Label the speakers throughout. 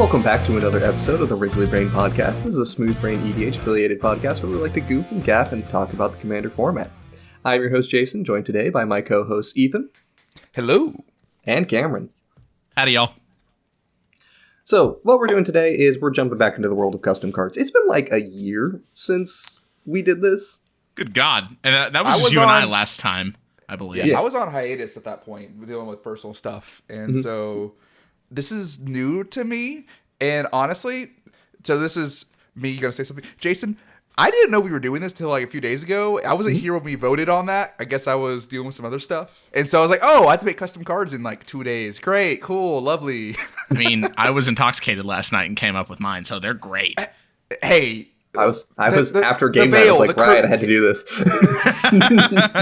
Speaker 1: Welcome back to another episode of the Wrinkly Brain Podcast. This is a Smooth Brain EDH affiliated podcast where we like to goof and gaff and talk about the Commander format. I'm your host Jason, joined today by my co-hosts Ethan.
Speaker 2: Hello.
Speaker 1: And Cameron.
Speaker 3: Howdy, y'all.
Speaker 1: So, what we're doing today is we're jumping back into the world of custom cards. It's been like a year since we did this.
Speaker 3: Good God. And that was just you and I last time, I believe.
Speaker 2: Yeah, I was on hiatus at that point, dealing with personal stuff. And so this is new to me. And honestly, so this is me going to say something. Jason, I didn't know we were doing this till like a few days ago. I wasn't here when we voted on that. I guess I was dealing with some other stuff. And so I was like, oh, I have to make custom cards in like 2 days. Great, cool, lovely.
Speaker 3: I mean, I was intoxicated last night and came up with mine, so they're great.
Speaker 1: I
Speaker 2: Hey.
Speaker 1: was after game night, I was like, right, I had to do this.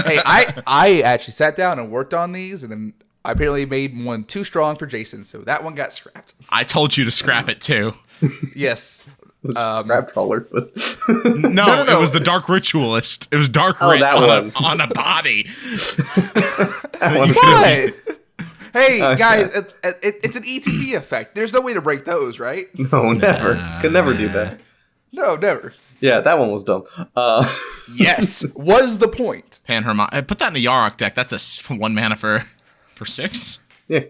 Speaker 2: Hey, I actually sat down and worked on these, and then I apparently made one too strong for Jason, so that one got scrapped.
Speaker 3: I told you to scrap it, too.
Speaker 2: Yes.
Speaker 1: It was a scrap trawler. But
Speaker 3: No, it was the Dark Ritualist. It was Dark Rit on a body.
Speaker 2: Why? Hey, guys, it's an ETB effect. There's no way to break those, right?
Speaker 1: No, never. Could never do that.
Speaker 2: No, never.
Speaker 1: Yeah, that one was dumb.
Speaker 2: Yes, was the point.
Speaker 3: Panhermon. Put that in a Yarok deck. That's a 1 mana for 6.
Speaker 1: Yeah.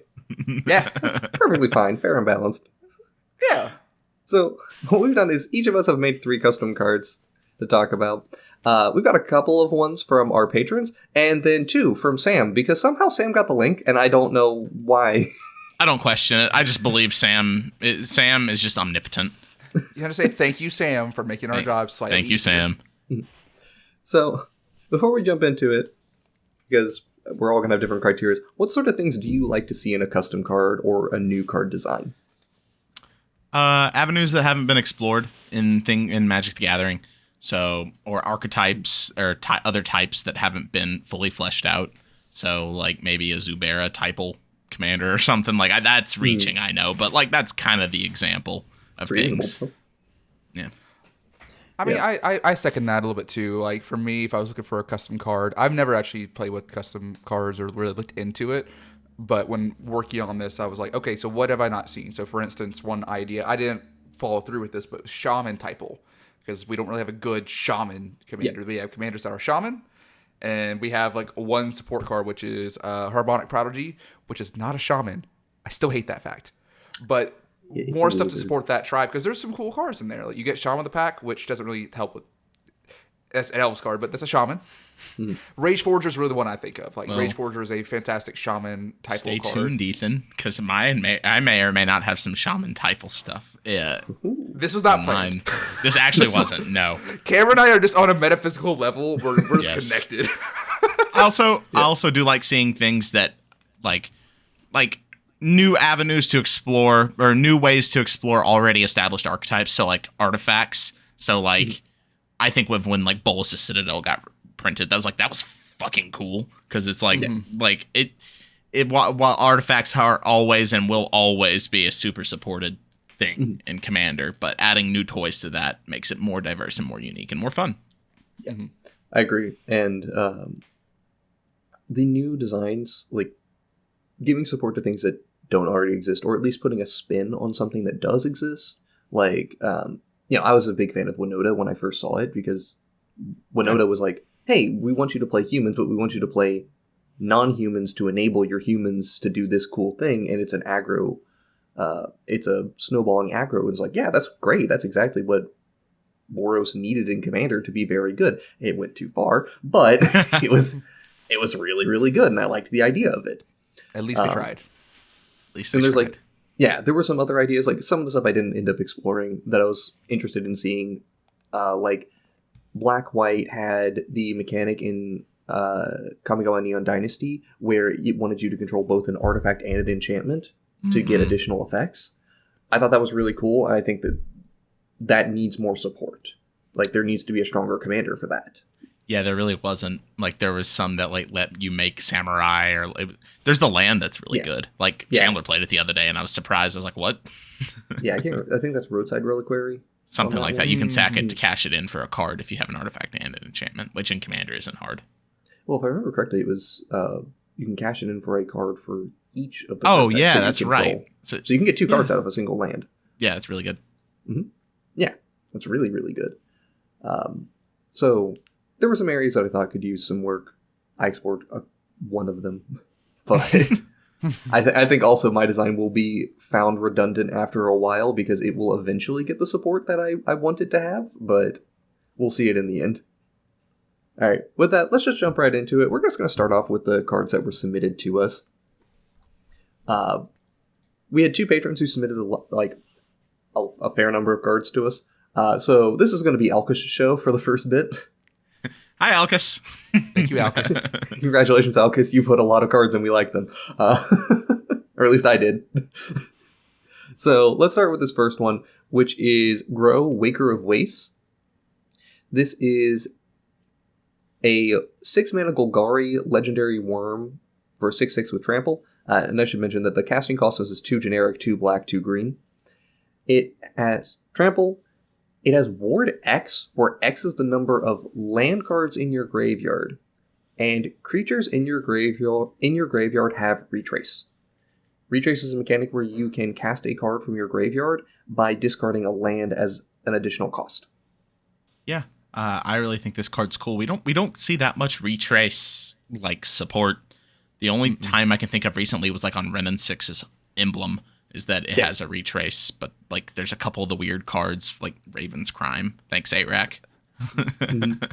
Speaker 2: Yeah.
Speaker 1: That's perfectly fine. Fair and balanced.
Speaker 2: Yeah.
Speaker 1: So, what we've done is each of us have made 3 custom cards to talk about. We've got a couple of ones from our patrons, and then 2 from Sam, because somehow Sam got the link, and I don't know why.
Speaker 3: I don't question it. I just believe Sam. Sam is just omnipotent.
Speaker 2: You have to say thank you, Sam, for making our job slightly
Speaker 3: Thank you,
Speaker 2: easier.
Speaker 3: Sam.
Speaker 1: So, before we jump into it, because we're all going to have different criteria, what sort of things do you like to see in a custom card or a new card design?
Speaker 3: Avenues that haven't been explored in Magic the Gathering, so or archetypes or other types that haven't been fully fleshed out. So like maybe a Zubera typal commander or something like that. That's reaching, I know, but like that's kind of the example of things. Yeah.
Speaker 2: I mean, I second that a little bit too. Like for me, if I was looking for a custom card, I've never actually played with custom cards or really looked into it. But when working on this, I was like, okay, so what have I not seen? So for instance, one idea, I didn't follow through with this, but Shaman typal, because we don't really have a good Shaman commander. Yeah. We have commanders that are Shaman, and we have like one support card, which is Harmonic Prodigy, which is not a Shaman. I still hate that fact. But more stuff to support that tribe, because there's some cool cards in there. Like you get Shaman of the Pack, which doesn't really help with. That's an Elves card, but that's a Shaman. Rage Forger is really the one I think of. Like Rage Forger is a fantastic Shaman typal
Speaker 3: Stay
Speaker 2: card.
Speaker 3: tuned, Ethan, because I may or may not have some Shaman typal stuff. Yeah,
Speaker 2: this was not mine.
Speaker 3: This actually wasn't. No,
Speaker 2: Cameron and I are just on a metaphysical level. We're just connected.
Speaker 3: I also do like seeing things that like new avenues to explore or new ways to explore already established archetypes. So like artifacts. So like I think when like Bolas' Citadel got printed, that was fucking cool because it's like like it while artifacts are always and will always be a super supported thing in Commander, but adding new toys to that makes it more diverse and more unique and more fun.
Speaker 1: Yeah, I agree. And the new designs, like giving support to things that don't already exist, or at least putting a spin on something that does exist. Like, I was a big fan of Winota when I first saw it, because Winota was like, hey, we want you to play humans, but we want you to play non-humans to enable your humans to do this cool thing, and it's an aggro, it's a snowballing aggro. It's like, yeah, that's great. That's exactly what Boros needed in Commander to be very good. It went too far, but it was really, really good, and I liked the idea of it.
Speaker 2: At least they tried.
Speaker 3: At least they tried.
Speaker 1: Like, there were some other ideas, like some of the stuff I didn't end up exploring that I was interested in seeing. Like Black-White had the mechanic in Kamigawa Neon Dynasty where it wanted you to control both an artifact and an enchantment to get additional effects. I thought that was really cool, and I think that needs more support. Like, there needs to be a stronger commander for that.
Speaker 3: Yeah, there really wasn't. Like, there was some that like let you make samurai, or there's the land that's really good. Like Chandler played it the other day, and I was surprised. I was like, "What?"
Speaker 1: I think that's Roadside Reliquary.
Speaker 3: Something like that. You can sack it to cash it in for a card if you have an artifact and an enchantment, which in Commander isn't hard.
Speaker 1: Well, if I remember correctly, it was you can cash it in for a card for each of the.
Speaker 3: Oh yeah, that's right.
Speaker 1: So you can get 2 cards out of a single land.
Speaker 3: Yeah, it's really good.
Speaker 1: Mm-hmm. Yeah, that's really, really good. So there were some areas that I thought could use some work. I explored one of them, but I think also my design will be found redundant after a while because it will eventually get the support that I want it to have, but we'll see it in the end. All right, with that, let's just jump right into it. We're just going to start off with the cards that were submitted to us. We had 2 patrons who submitted a fair number of cards to us. So this is going to be Alkis' show for the first bit.
Speaker 3: Hi, Alkis.
Speaker 2: Thank you, Alkis.
Speaker 1: Congratulations, Alkis. You put a lot of cards and we like them. Or at least I did. So let's start with this first one, which is Grough, Waker of Wastes. This is a 6-mana Golgari legendary worm for 6/6 with trample. And I should mention that the casting cost is 2 generic, 2 black, 2 green. It has trample. It has Ward X, where X is the number of land cards in your graveyard, and creatures in your graveyard have Retrace. Retrace is a mechanic where you can cast a card from your graveyard by discarding a land as an additional cost.
Speaker 3: Yeah, I really think this card's cool. We don't see that much Retrace support. The only time I can think of recently was on Ren and 6's emblem. Is that it has a Retrace, but there's a couple of the weird cards like Raven's Crime. Thanks, A-Rack.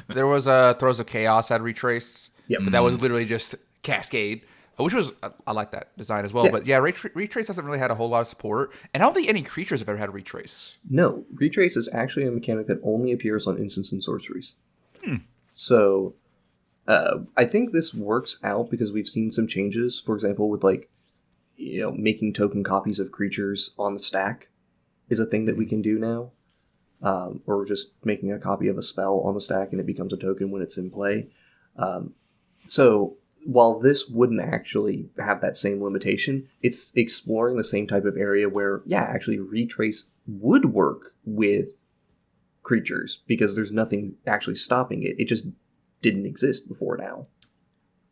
Speaker 2: There was Throws of Chaos had Retrace, but that was literally just Cascade, which was I like that design as well. Yeah. But yeah, Retrace hasn't really had a whole lot of support, and I don't think any creatures have ever had Retrace.
Speaker 1: No, Retrace is actually a mechanic that only appears on instants and sorceries. So I think this works out because we've seen some changes. For example, with making token copies of creatures on the stack is a thing that we can do now. Or just making a copy of a spell on the stack and it becomes a token when it's in play. So while this wouldn't actually have that same limitation, it's exploring the same type of area where, actually Retrace would work with creatures because there's nothing actually stopping it. It just didn't exist before now.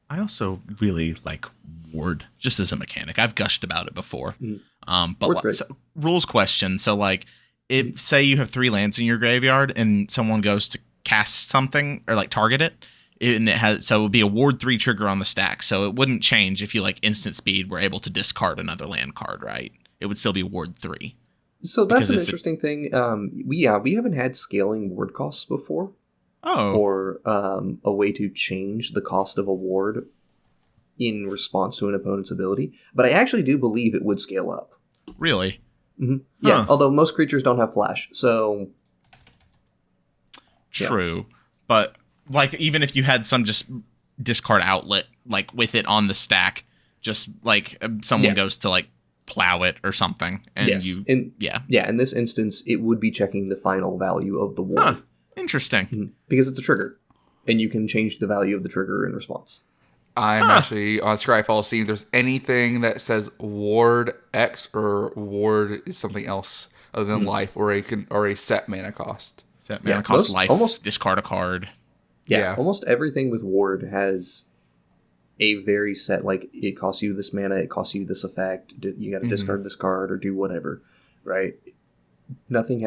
Speaker 3: I also really like Ward just as a mechanic. I've gushed about it before. But rules question. So if say you have 3 lands in your graveyard and someone goes to cast something or target it, and it would be a Ward 3 trigger on the stack. So it wouldn't change if you instant speed were able to discard another land card, right? It would still be Ward 3.
Speaker 1: So that's an interesting thing. We haven't had scaling ward costs before.
Speaker 3: Oh.
Speaker 1: Or a way to change the cost of a ward in response to an opponent's ability. But I actually do believe it would scale up.
Speaker 3: Really?
Speaker 1: Mm-hmm. Yeah, although most creatures don't have flash, so...
Speaker 3: True. Yeah. But, even if you had some just discard outlet, with it on the stack, just, someone goes to, plow it or something, and
Speaker 1: in this instance, it would be checking the final value of the ward.
Speaker 3: Huh. Interesting.
Speaker 1: Because it's a trigger, and you can change the value of the trigger in response.
Speaker 2: I'm actually on Scryfall seeing if there's anything that says Ward X or Ward is something else other than life or a set mana cost.
Speaker 3: Set mana cost life, almost discard a card.
Speaker 1: Yeah, almost everything with Ward has a very set, it costs you this mana, it costs you this effect, you got to discard this card or do whatever, right? I don't think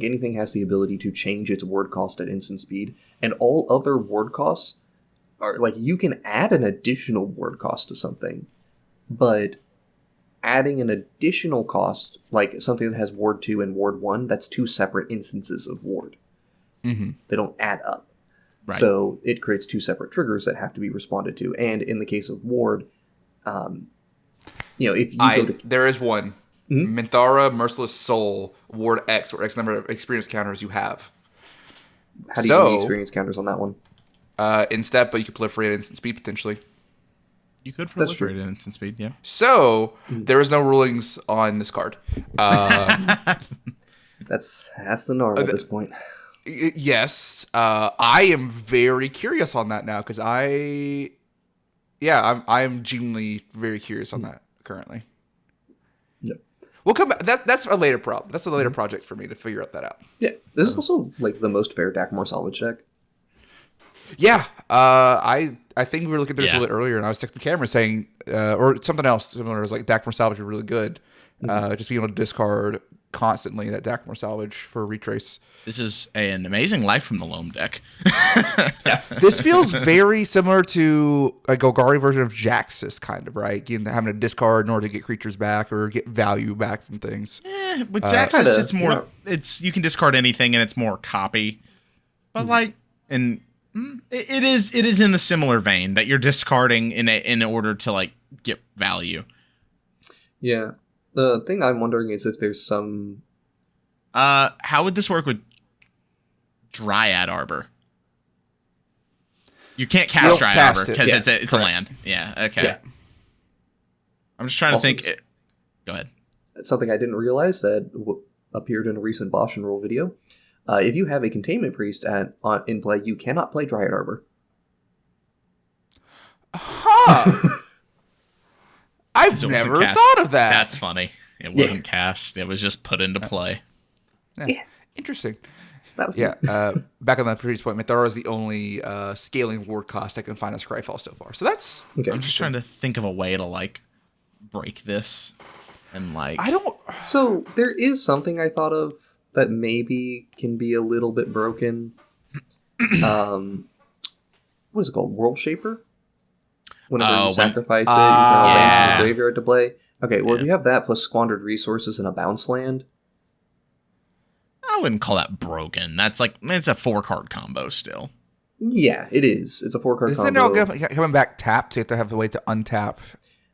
Speaker 1: anything has the ability to change its ward cost at instant speed, and all other ward costs are you can add an additional ward cost to something, but adding an additional cost, something that has ward 2 and ward 1, that's 2 separate instances of ward. They don't add up. Right. So it creates 2 separate triggers that have to be responded to, and in the case of ward, if you
Speaker 2: there is one. Minthara, Merciless Soul, Ward X, or X number of experience counters you have.
Speaker 1: How do you get the experience counters on that one?
Speaker 2: In step, but you could proliferate instant speed potentially.
Speaker 3: You could proliferate in instant speed, yeah.
Speaker 2: So there is no rulings on this card.
Speaker 1: That's the norm at this point.
Speaker 2: Yes, I am very curious on that now because I am genuinely very curious on that currently. We'll come back. That's a later problem. That's a later project for me to figure that out.
Speaker 1: Yeah, this is also the most fair Dakmor salvage deck.
Speaker 2: Yeah, I think we were looking at this a little bit earlier, and I was texting the camera saying, or something else similar, was Dakmor salvage were really good. Just being able to discard constantly that Dagmar salvage for retrace.
Speaker 3: This is an amazing life from the Loam deck.
Speaker 2: This feels very similar to a Golgari version of Jaxus, kind of, right? Having to discard in order to get creatures back or get value back from things.
Speaker 3: With Jaxus, it's more. It's you can discard anything, and it's more copy. But it is in the similar vein that you're discarding in order to like get value.
Speaker 1: Yeah. The thing I'm wondering is if there's some.
Speaker 3: How would this work with Dryad Arbor? You can't cast Dryad Arbor because it's a land. Yeah. Okay. Yeah. I'm just trying to think. Go ahead.
Speaker 1: Something I didn't realize that appeared in a recent Bosch and Roll video. If you have a Containment Priest in play, you cannot play Dryad Arbor.
Speaker 2: Huh. I've never thought of that.
Speaker 3: That's funny. It wasn't cast. It was just put into play.
Speaker 2: Yeah. Interesting.
Speaker 1: That was
Speaker 2: back on that previous point, Mithara is the only scaling ward cost I can find as Scryfall so far. So that's...
Speaker 1: Okay.
Speaker 3: I'm just trying to think of a way to, like, break this. And, like...
Speaker 1: So, there is something I thought of that maybe can be a little bit broken. What is it called? World Shaper? Whenever you sacrifice it, you can land from the graveyard to play. Okay, well, if you have that plus Squandered Resources and a bounce land...
Speaker 3: I wouldn't call that broken. That's like, it's a 4-card combo still.
Speaker 1: Yeah, it is. It's a 4-card combo.
Speaker 2: Isn't it coming back tapped? You have to have a way to untap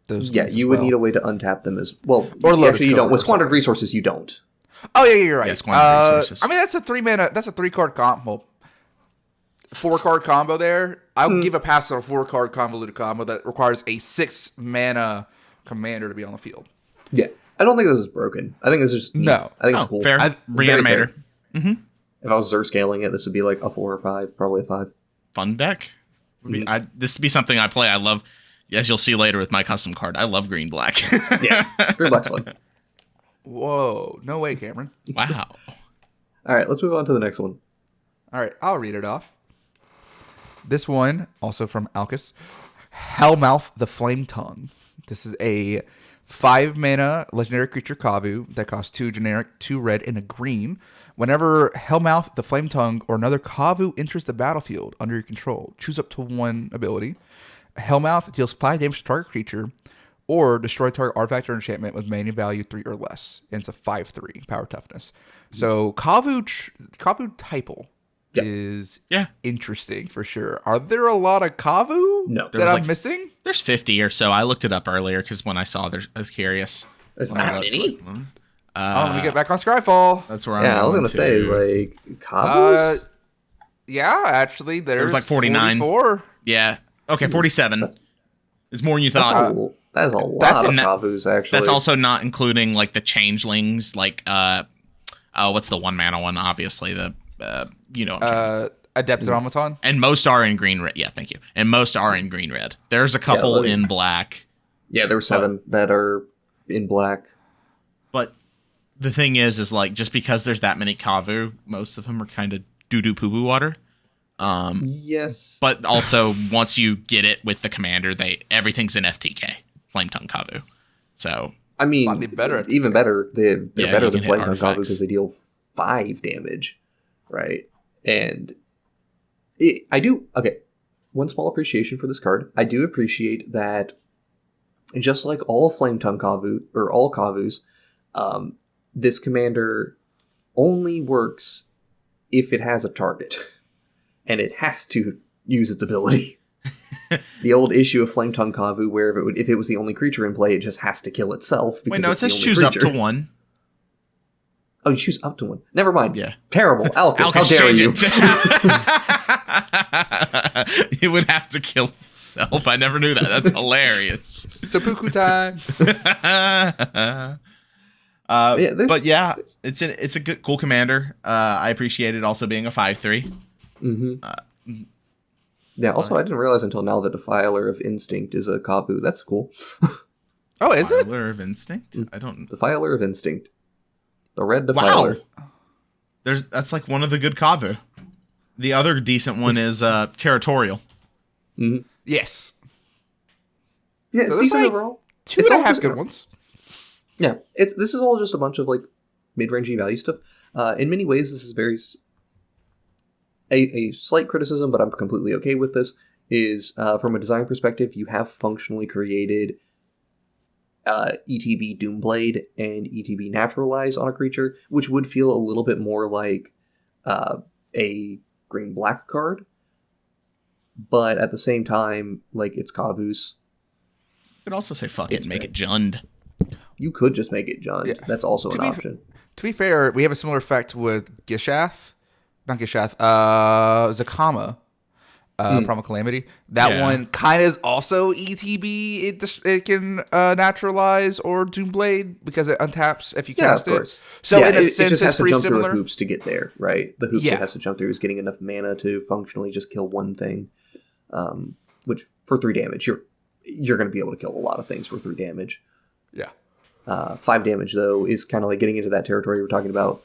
Speaker 2: those.
Speaker 1: Yeah, you would need a way to untap them as well. Or actually, you don't. With Squandered Resources, you don't.
Speaker 2: Oh, yeah, you're right.
Speaker 3: Yeah, Squandered Resources.
Speaker 2: I mean, that's a 3-mana, that's a 3-card combo. 4-card combo there. I'll give a pass on a 4-card convoluted combo that requires a 6-mana commander to be on the field.
Speaker 1: Yeah. I don't think this is broken. I think this is just neat.
Speaker 2: No.
Speaker 1: I think it's cool.
Speaker 3: Fair. Reanimator.
Speaker 1: Mm-hmm. If I was Xur scaling it, this would be like a 4 or 5, probably a 5.
Speaker 3: Fun deck. This would be something I play. I love, as you'll see later with my custom card, I love green black.
Speaker 1: Yeah, green black's fun.
Speaker 2: Whoa, no way, Cameron.
Speaker 3: Wow.
Speaker 1: All right, let's move on to the next one.
Speaker 2: All right, I'll read it off. This one, also from Alkis, Hellmouth the Flametongue. This is a 5-mana legendary creature Kavu that costs 2 generic, 2 red, and a green. Whenever Hellmouth the Flametongue or another Kavu enters the battlefield under your control, choose up to 1 ability. Hellmouth deals 5 damage to target creature or destroy target artifact or enchantment with mana value 3 or less. And it's a 5/3 power toughness. So Kavu Typal is interesting for sure. Are there a lot of Kavu that I'm missing?
Speaker 3: There's 50 or so. I looked it up earlier because when I saw I was curious.
Speaker 1: There's not many.
Speaker 2: Let me get back on Scryfall.
Speaker 3: That's where I'm
Speaker 1: I was going to say, like, Kavus?
Speaker 2: Yeah, actually, there's
Speaker 3: like 49.
Speaker 2: 44.
Speaker 3: Yeah. Okay, 47. It's more than you thought.
Speaker 1: That is a lot of Kavus, actually.
Speaker 3: That's also not including, like, the changelings, like, what's the 1-mana one, obviously,
Speaker 2: Adepted Automaton.
Speaker 3: And most are in green red. Yeah, thank you. And most are in green red. There's a couple in black.
Speaker 1: Yeah, there were 7 that are in black.
Speaker 3: But the thing is like, just because there's that many Kavu, most of them are kind of doo-doo poo-poo water.
Speaker 1: Yes.
Speaker 3: But also, once you get it with the commander, everything's in FTK. Flametongue Kavu. So,
Speaker 1: I mean, even better. They're better than Flametongue Kavu because they deal 5 damage. Right? And one small appreciation for this card. I do appreciate that, just like all Flametongue Kavu, or all Kavus, this commander only works if it has a target. And it has to use its ability. The old issue of Flametongue Kavu, where if it was the only creature in play, it just has to kill itself.
Speaker 3: Wait, no, it says choose up to 1.
Speaker 1: Oh, you choose up to 1. Never mind.
Speaker 3: Yeah.
Speaker 1: Terrible. Alkis, how dare you?
Speaker 3: It would have to kill itself. I never knew that. That's hilarious.
Speaker 2: Seppuku time.
Speaker 3: But yeah, it's a good, cool commander. I appreciate it also being a 5/3.
Speaker 1: Mm-hmm. Yeah, also, I didn't realize until now that Defiler of Instinct is a Kavu. That's cool.
Speaker 2: Oh, is it?
Speaker 3: Defiler of Instinct? I don't...
Speaker 1: Defiler of Instinct. The red Defiler.
Speaker 3: Wow. That's like one of the good Kavu. The other decent one is Territorial.
Speaker 1: Mm-hmm.
Speaker 2: Yes.
Speaker 1: Yeah,
Speaker 2: so
Speaker 1: decent overall.
Speaker 2: 2.5 good ones.
Speaker 1: Yeah, this is all just a bunch of, like, mid-rangey value stuff. In many ways, this is a slight criticism, but I'm completely okay with this, is from a design perspective, you have functionally created ETB Doomblade and ETB Naturalize on a creature, which would feel a little bit more like a green-black card, but at the same time, like, it's Kavus.
Speaker 3: You could also say fuck it and make it Jund.
Speaker 1: You could just make it Jund. Yeah. That's also an option.
Speaker 2: To be fair, we have a similar effect with Gishath. Not Gishath. Zakama. Primal Calamity. That one kind of is also ETB. It can naturalize or Doomblade because it untaps if you cast it.
Speaker 1: So in a sense, it just has to jump through the hoops to get there, right? The hoops it has to jump through is getting enough mana to functionally just kill one thing. Which for 3 damage, you're going to be able to kill a lot of things for 3 damage.
Speaker 2: Yeah.
Speaker 1: 5 damage though is kind of like getting into that territory we're talking about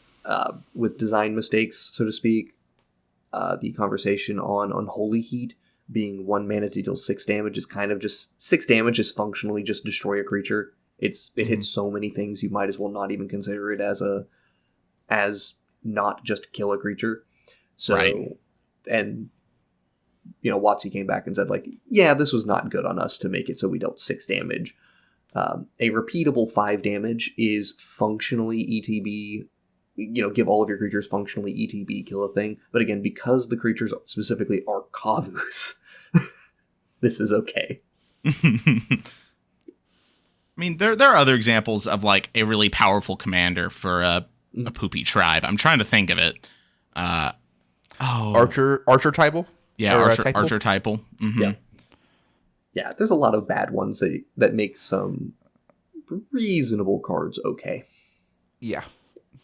Speaker 1: with design mistakes, so to speak. The conversation on Unholy Heat being 1 mana to deal 6 damage is kind of just 6 damage is functionally just destroy a creature. It hits so many things you might as well not even consider it as not just kill a creature. So right. And WotC came back and said like, yeah, this was not good on us to make it so we dealt 6 damage. A repeatable 5 damage is functionally ETB. Give all of your creatures functionally ETB, kill a thing. But again, because the creatures specifically are Kavus, this is okay.
Speaker 3: I mean, there are other examples of like a really powerful commander for a poopy tribe. I'm trying to think of it.
Speaker 2: Archer typal?
Speaker 3: Yeah, Archer typal. Mm-hmm.
Speaker 1: Yeah, there's a lot of bad ones that make some reasonable cards okay.
Speaker 2: Yeah.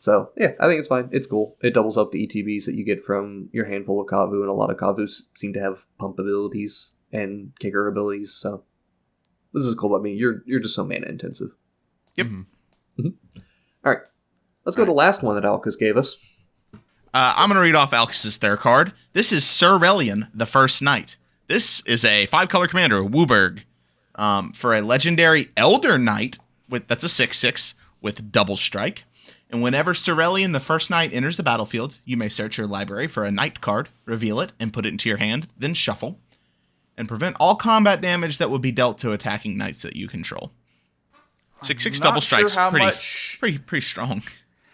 Speaker 1: So, yeah, I think it's fine. It's cool. It doubles up the ETBs that you get from your handful of Kavu, and a lot of Kavus seem to have pump abilities and kicker abilities, so this is cool about me. You're just so mana intensive.
Speaker 3: Yep.
Speaker 1: Mm-hmm. All right. Let's go to the last one that Alkis gave us.
Speaker 3: I'm going to read off Alkis's third card. This is Sir Rellion, the First Knight. This is a 5-color commander, Wooburg, for a legendary Elder Knight. That's a 6/6 with double strike. And whenever Sir Rellion, the First Knight, enters the battlefield, you may search your library for a Knight card, reveal it, and put it into your hand, then shuffle, and prevent all combat damage that would be dealt to attacking knights that you control. 6/6 double strikes, pretty strong.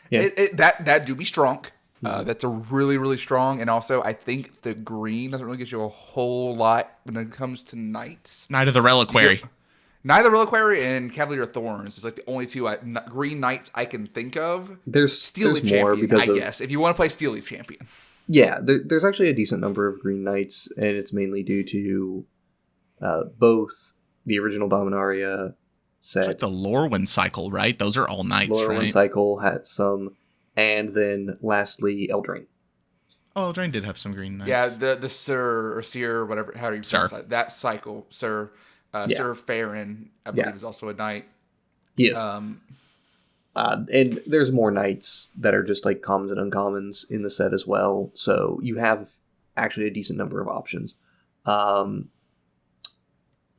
Speaker 2: Yeah. That do be strong. That's a really, really strong, and also I think the green doesn't really get you a whole lot when it comes to knights.
Speaker 3: Knight of the Reliquary.
Speaker 2: Neither Reliquary and Cavalier of Thorns is like the only 2 green knights I can think of.
Speaker 1: There's
Speaker 2: Steel Leaf
Speaker 1: more
Speaker 2: Champion, I guess, if you want to play Steel Leaf Champion.
Speaker 1: Yeah, there's actually a decent number of green knights, and it's mainly due to both the original Dominaria set.
Speaker 3: It's like the Lorwyn cycle, right? Those are all knights, right?
Speaker 1: Lorwyn cycle had some, and then lastly Eldraine.
Speaker 3: Oh, Eldraine did have some green knights.
Speaker 2: Yeah, the Sir or Seer, whatever, how do you pronounce that cycle, Sir. Sir Farron, I believe, is also a knight.
Speaker 1: Yes. And there's more knights that are just like commons and uncommons in the set as well. So you have actually a decent number of options.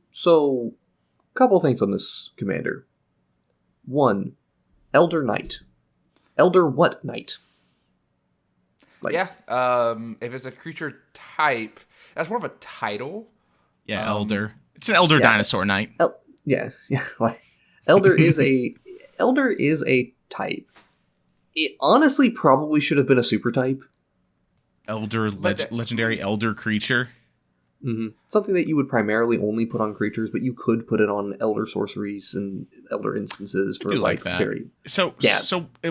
Speaker 1: So, a couple things on this commander. 1, Elder Knight. Elder what knight?
Speaker 2: If it's a creature type, that's more of a title.
Speaker 3: Yeah, Elder. It's an Elder Dinosaur Knight.
Speaker 1: Elder is a type. It honestly probably should have been a super type.
Speaker 3: Legendary Elder creature.
Speaker 1: Mm-hmm. Something that you would primarily only put on creatures, but you could put it on Elder sorceries and Elder instances for like that.
Speaker 3: So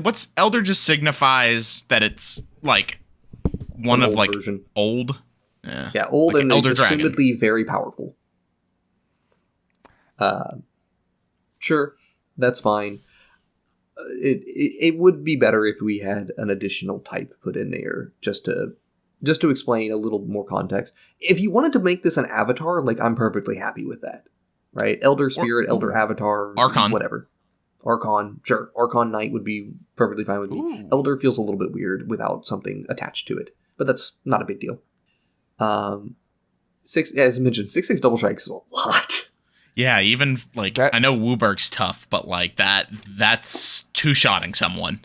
Speaker 3: what's Elder just signifies that it's like one of like version. Old.
Speaker 1: Yeah, old like and Elder assumedly Dragon. Very powerful. Sure, that's fine. It would be better if we had an additional type put in there just to explain a little more context. If you wanted to make this an avatar, like I'm perfectly happy with that. Right? Elder Spirit, Elder Avatar,
Speaker 3: Archon,
Speaker 1: whatever. Archon, sure. Archon Knight would be perfectly fine with me. Ooh. Elder feels a little bit weird without something attached to it, but that's not a big deal. 6, as mentioned, 6/6 double strikes is a lot.
Speaker 3: Yeah, even like I know Wooburg's tough, but like that's 2-shotting someone.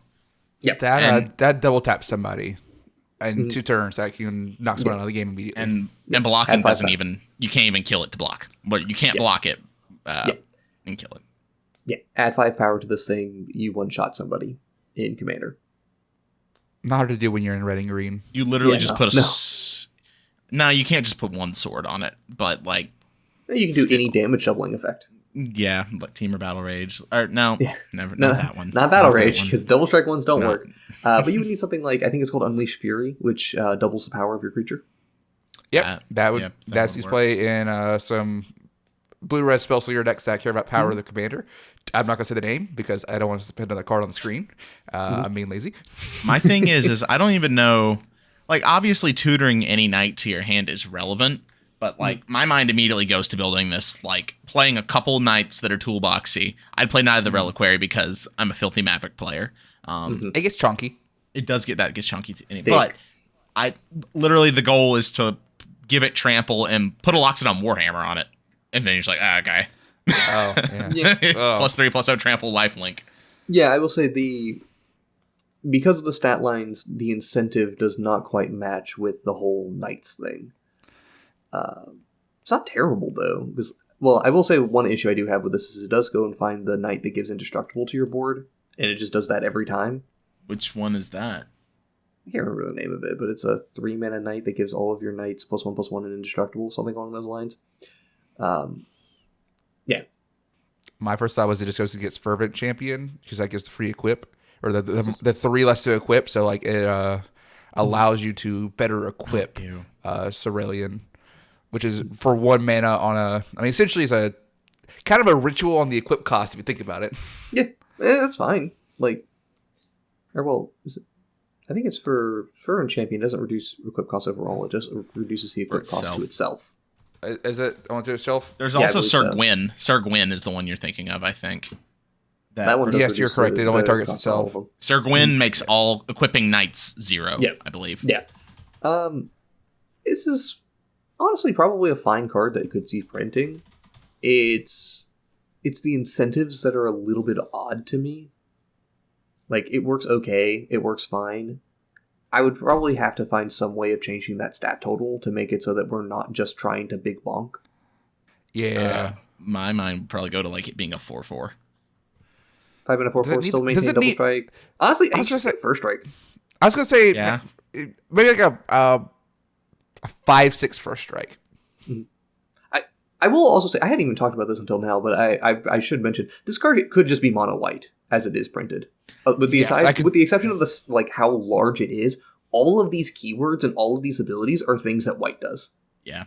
Speaker 1: Yeah.
Speaker 2: That double taps somebody in 2 turns. That can knock someone out of the game immediately.
Speaker 3: And blocking doesn't even, you can't even kill it to block. But you can't block it and kill it.
Speaker 1: Yeah, add 5 power to this thing, you one-shot somebody in Commander.
Speaker 2: Not hard to do when you're in red and green.
Speaker 3: You literally just put No, you can't just put 1 sword on it, but like...
Speaker 1: You can do any damage doubling effect.
Speaker 3: Yeah, like Team or Battle Rage. Or not that one.
Speaker 1: Not Battle Rage, because double strike ones don't work. But you would need something like, I think it's called Unleash Fury, which doubles the power of your creature.
Speaker 2: Yep, that's his play in some blue-red spell slayer decks that care about power of the commander. I'm not going to say the name because I don't want to depend on the card on the screen. I'm being lazy.
Speaker 3: My thing is I don't even know... Like, obviously, tutoring any knight to your hand is relevant, but, like, my mind immediately goes to building this, like, playing a couple knights that are toolboxy. I'd play Knight of the Reliquary because I'm a filthy Maverick player.
Speaker 2: It gets chunky.
Speaker 3: It does get chunky. But literally the goal is to give it trample and put a Loxodon Warhammer on it. And then you're just like, guy.
Speaker 2: Oh, yeah.
Speaker 3: +3/+0 trample lifelink.
Speaker 1: Yeah, I will say because of the stat lines, the incentive does not quite match with the whole Knights thing. It's not terrible, though. Because, well, I will say one issue I do have with this is it does go and find the Knight that gives Indestructible to your board, and it just does that every time.
Speaker 3: Which one is that?
Speaker 1: I can't remember the name of it, but it's a 3-mana Knight that gives all of your Knights +1/+1 and Indestructible, something along those lines. Yeah.
Speaker 2: My first thought was it just goes against Fervent Champion, because that gives the free equip. Or the 3 less to equip, so like it allows you to better equip Rellion, which is for 1 mana on a... I mean, essentially it's a kind of a ritual on the equip cost if you think about it.
Speaker 1: Yeah, that's fine. Like, or well, I think it's for Fervent Champion. It doesn't reduce equip cost overall. It just reduces the equip cost to itself.
Speaker 2: Is it onto itself?
Speaker 3: There's also Sir Gwyn. Sir Gwyn is the one you're thinking of, I think.
Speaker 1: That one
Speaker 2: yes, you're correct. It only targets itself.
Speaker 3: Sir Gwyn makes all equipping knights 0, I believe.
Speaker 1: Yeah. This is honestly probably a fine card that could see printing. It's the incentives that are a little bit odd to me. Like, it works okay. It works fine. I would probably have to find some way of changing that stat total to make it so that we're not just trying to big bonk.
Speaker 2: Yeah.
Speaker 3: My mind would probably go to, like, it being a 4/4.
Speaker 1: 5 and a 4/4 still maintain double strike. Honestly, I just say first strike.
Speaker 2: I was gonna say maybe like a 5/6 first strike.
Speaker 1: Mm-hmm. I will also say I hadn't even talked about this until now, but I should mention this card could just be mono white as it is printed. With the exception of this, like how large it is, all of these keywords and all of these abilities are things that white does.
Speaker 3: Yeah.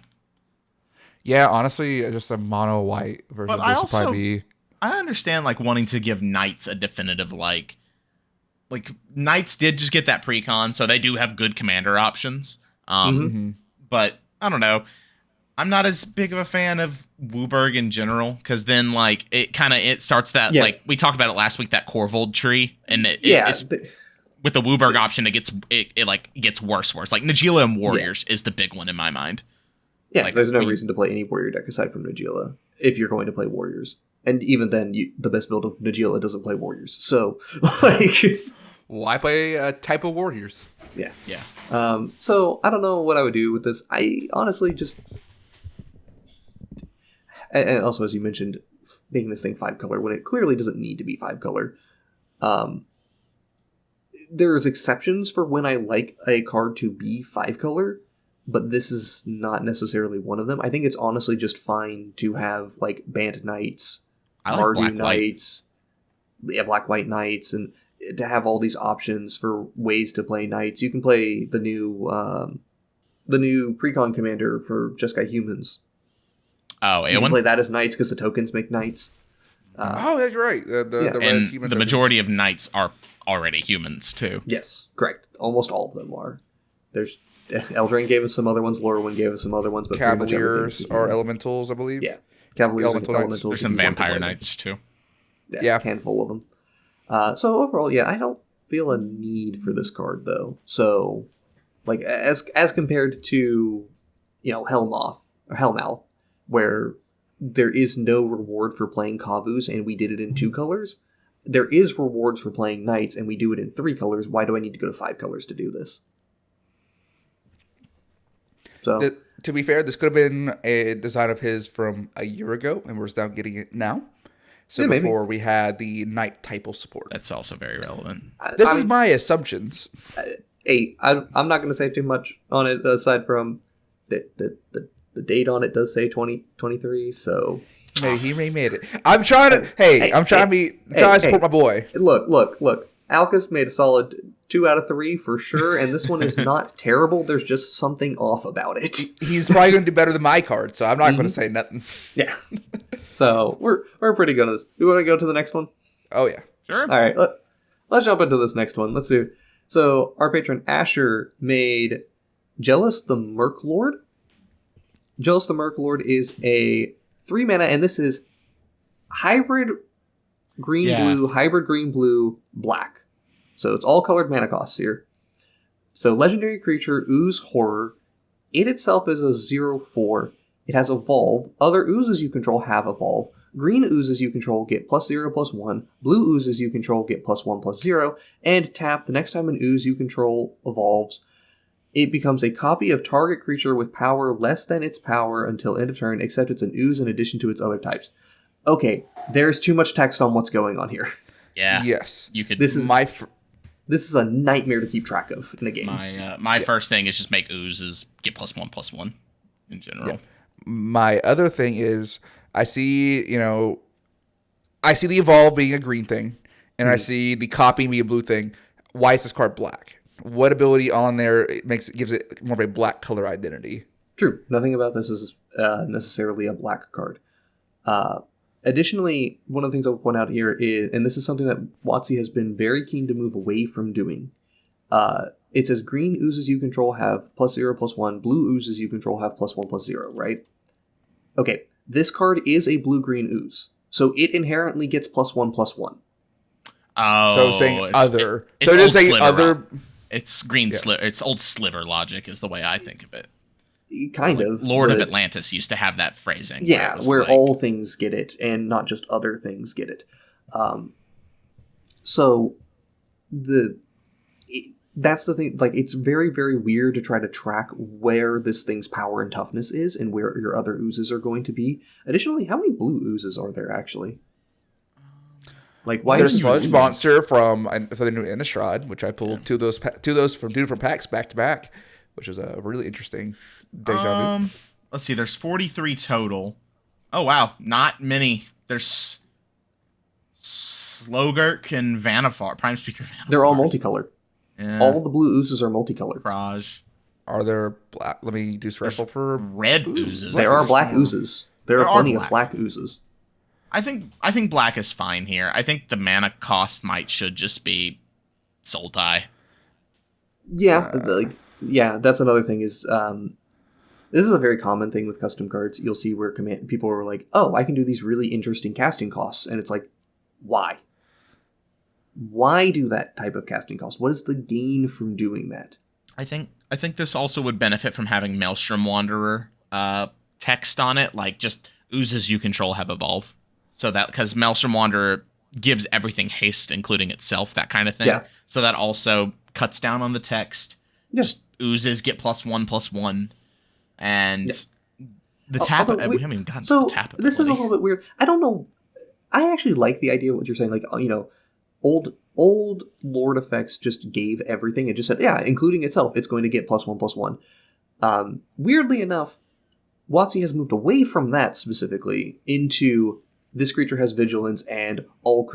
Speaker 2: Yeah, honestly, just a mono white version of this would probably be.
Speaker 3: I understand, like, wanting to give Knights a definitive, like Knights did just get that Precon, so they do have good commander options. But, I don't know. I'm not as big of a fan of Wooburg in general, because then, like, it starts that, like, we talked about it last week, that Corvold tree, and with the Wooburg option, it gets worse. Like, Najeela and Warriors is the big one in my mind.
Speaker 1: Yeah, like, there's no reason to play any Warrior deck aside from Najeela, if you're going to play Warriors. And even then, the best build of Najeela doesn't play Warriors. So, like...
Speaker 2: Why play a type of Warriors?
Speaker 1: Yeah. So, I don't know what I would do with this. I honestly just... And also, as you mentioned, making this thing 5-color, when it clearly doesn't need to be 5-color. There's exceptions for when I like a card to be 5-color, but this is not necessarily one of them. I think it's honestly just fine to have, like, Bant Knights... Mardu Knights, Black-White Knights, and to have all these options for ways to play Knights. You can play the new Precon Commander for Just Got Humans.
Speaker 3: Oh,
Speaker 1: you can play that as Knights because the tokens make Knights.
Speaker 2: That's right.
Speaker 3: The majority of Knights are already humans, too.
Speaker 1: Yes, correct. Almost all of them are. There's Eldraine gave us some other ones, Lorwyn gave us some other ones, but
Speaker 2: Cavaliers are elementals, I believe.
Speaker 1: Yeah. Cavaliers and elementals.
Speaker 3: There's some vampire knights too.
Speaker 1: Yeah, a handful of them. So overall, I don't feel a need for this card though. So, like as compared to, Hellmouth, where there is no reward for playing Kavus, and we did it in 2 colors. there is rewards for playing knights, and we do it in 3 colors. Why do I need to go to 5 colors to do this? So,
Speaker 2: to be fair, this could have been a design of his from a year ago, and we're now getting it now. So
Speaker 1: yeah,
Speaker 2: before
Speaker 1: maybe.
Speaker 2: we had the knight typal support.
Speaker 3: That's also very relevant.
Speaker 2: This is my assumptions.
Speaker 1: Hey, I'm not going to say too much on it aside from the date on it does say 2023. So
Speaker 2: Maybe he remade it. I'm trying to. I'm trying to support my boy.
Speaker 1: Look. Alkis made a solid 2 out of 3 for sure, and this one is not terrible. There's just something off about it.
Speaker 2: He's probably going to do better than my card, so I'm not going to say nothing.
Speaker 1: Yeah. So we're pretty good at this. You want to go to the next one?
Speaker 2: Oh yeah,
Speaker 3: Sure.
Speaker 1: All right. Let's jump into this next one. Let's do. So our patron Asher made Gellous the Murklord. Gellous the Murklord is a 3 mana, and this is hybrid green-blue, black. So it's all colored mana costs here. So legendary creature, Ooze Horror. It itself is a 0/4. It has Evolve. Other oozes you control have Evolve. Green oozes you control get +0/+1. Blue oozes you control get +1/+0. And tap, the next time an ooze you control evolves, it becomes a copy of target creature with power less than its power until end of turn, except it's an ooze in addition to its other types. Okay, there's too much text on what's going on here.
Speaker 3: Yeah.
Speaker 2: Yes.
Speaker 3: You could.
Speaker 1: This is a nightmare to keep track of in a game.
Speaker 3: My first thing is just make oozes get +1/+1 in general.
Speaker 2: Yeah. My other thing is I see the evolve being a green thing, and I see the copy being a blue thing. Why is this card black? What ability on there gives it more of a black color identity?
Speaker 1: True. Nothing about this is necessarily a black card. Additionally, one of the things I'll point out here is, and this is something that WotC has been very keen to move away from doing. It says green oozes you control have +0/+1, blue oozes you control have +1/+0, right? Okay, this card is a blue-green ooze, so it inherently gets +1/+1.
Speaker 3: Oh,
Speaker 2: So saying other.
Speaker 3: It's
Speaker 2: so just
Speaker 3: old
Speaker 2: saying
Speaker 3: Sliver
Speaker 2: other.
Speaker 3: It's green Sliver. It's old Sliver logic is the way I think of it.
Speaker 1: Kind of.
Speaker 3: Lord of Atlantis used to have that phrasing.
Speaker 1: Yeah, where all things get it, and not just other things get it. That's the thing. Like, it's very, very weird to try to track where this thing's power and toughness is, and where your other oozes are going to be. Additionally, how many blue oozes are there actually? Like, why
Speaker 2: There's
Speaker 1: is
Speaker 2: Sludge Monster for the new Innistrad, which I pulled two of those from 2 different packs back to back, which is a really interesting deja vu.
Speaker 3: Let's see. There's 43 total. Oh wow, not many. There's Slogurk and Vanifar, Prime Speaker Vanifar.
Speaker 1: They're all multicolored.
Speaker 3: Yeah.
Speaker 1: All the blue oozes are multicolored.
Speaker 3: Raj.
Speaker 2: Are there black? Let me do special for
Speaker 3: Red oozes.
Speaker 1: There are black oozes. There are plenty of black oozes.
Speaker 3: I think black is fine here. I think the mana cost should just be Sultai.
Speaker 1: Yeah, that's another thing is this is a very common thing with custom cards. You'll see where people are like, "Oh, I can do these really interesting casting costs," and it's like, why? Why do that type of casting cost? What is the gain from doing that?
Speaker 3: I think this also would benefit from having Maelstrom Wanderer text on it, like just oozes you control have evolve. So that, because Maelstrom Wanderer gives everything haste, including itself, that kind of thing.
Speaker 1: Yeah.
Speaker 3: So that also cuts down on the text.
Speaker 1: Yeah.
Speaker 3: Just oozes get +1/+1. And the tap, we haven't even gotten to the tap ability.
Speaker 1: This is a little bit weird. I don't know. I actually like the idea of what you're saying. Like, old Lord effects just gave everything. It just said, yeah, including itself, it's going to get +1/+1. Weirdly enough, WotC has moved away from that specifically into this creature has vigilance and all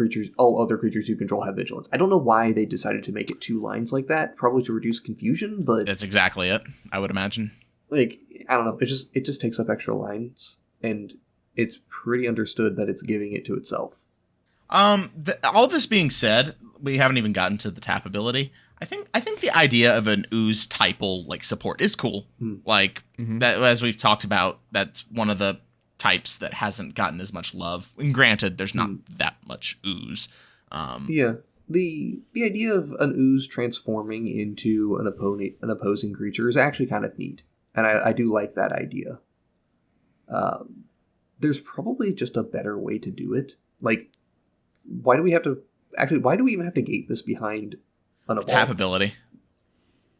Speaker 1: other creatures you control have vigilance. I don't know why they decided to make it 2 lines like that, probably to reduce confusion, but
Speaker 3: that's exactly it, I would imagine.
Speaker 1: Like, I don't know, it just takes up extra lines, and it's pretty understood that it's giving it to itself.
Speaker 3: All this being said, we haven't even gotten to the tap ability. I think the idea of an ooze typal like support is cool. Like that, as we've talked about, that's one of the types that hasn't gotten as much love. And granted, there's not that much ooze.
Speaker 1: Yeah, the idea of an ooze transforming into an opposing creature is actually kind of neat, and I do like that idea. There's probably just a better way to do it. Like, why do we have to actually, why do we even have to gate this behind an evolve?
Speaker 3: Tap ability.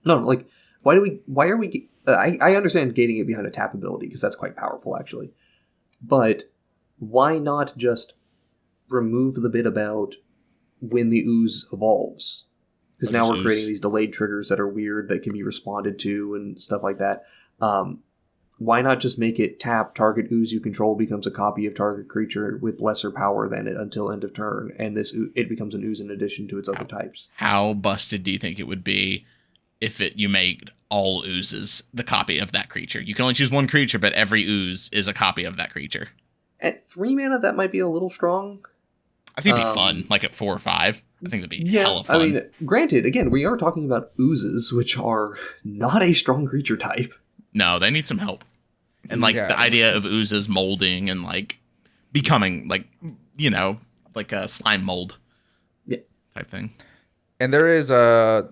Speaker 1: No, like, why are we... I understand gating it behind a tap ability, because that's quite powerful, actually. But why not just remove the bit about when the ooze evolves? Because now we're creating these delayed triggers that are weird that can be responded to and stuff like that. Why not just make it tap, target ooze you control becomes a copy of target creature with lesser power than it until end of turn, and it becomes an ooze in addition to its other types?
Speaker 3: How busted do you think it would be if you made all oozes the copy of that creature? You can only choose one creature, but every ooze is a copy of that creature.
Speaker 1: At 3 mana, that might be a little strong.
Speaker 3: I think it'd be fun, like at 4 or 5. I think it'd be hella fun.
Speaker 1: I mean, granted, again, we are talking about oozes, which are not a strong creature type.
Speaker 3: No, they need some help. And, like, the idea of oozes molding and, like, becoming, like, you know, like a slime mold type thing.
Speaker 2: And there is,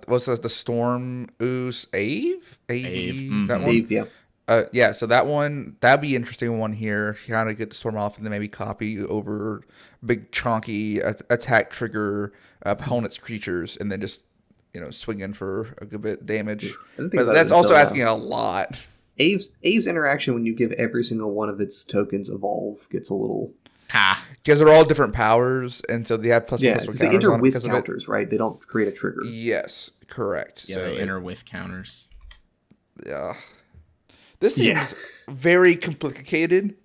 Speaker 2: what's that, the Storm Ooze Ave?
Speaker 3: Ave.
Speaker 2: That one?
Speaker 1: Ave, yeah.
Speaker 2: Yeah, so that one, that'd be an interesting one here. Kind of get the Storm off and then maybe copy over big chonky attack trigger opponent's creatures and then just, you know, swing in for a good bit of damage. But that's also asking a lot.
Speaker 1: Ave's interaction when you give every single one of its tokens evolve gets a little...
Speaker 2: Because they're all different powers, and so they have plus one
Speaker 1: counters. They enter with counters, right? They don't create a trigger.
Speaker 2: Yes, correct.
Speaker 3: Yeah, so they enter with counters.
Speaker 2: Yeah. This seems very complicated.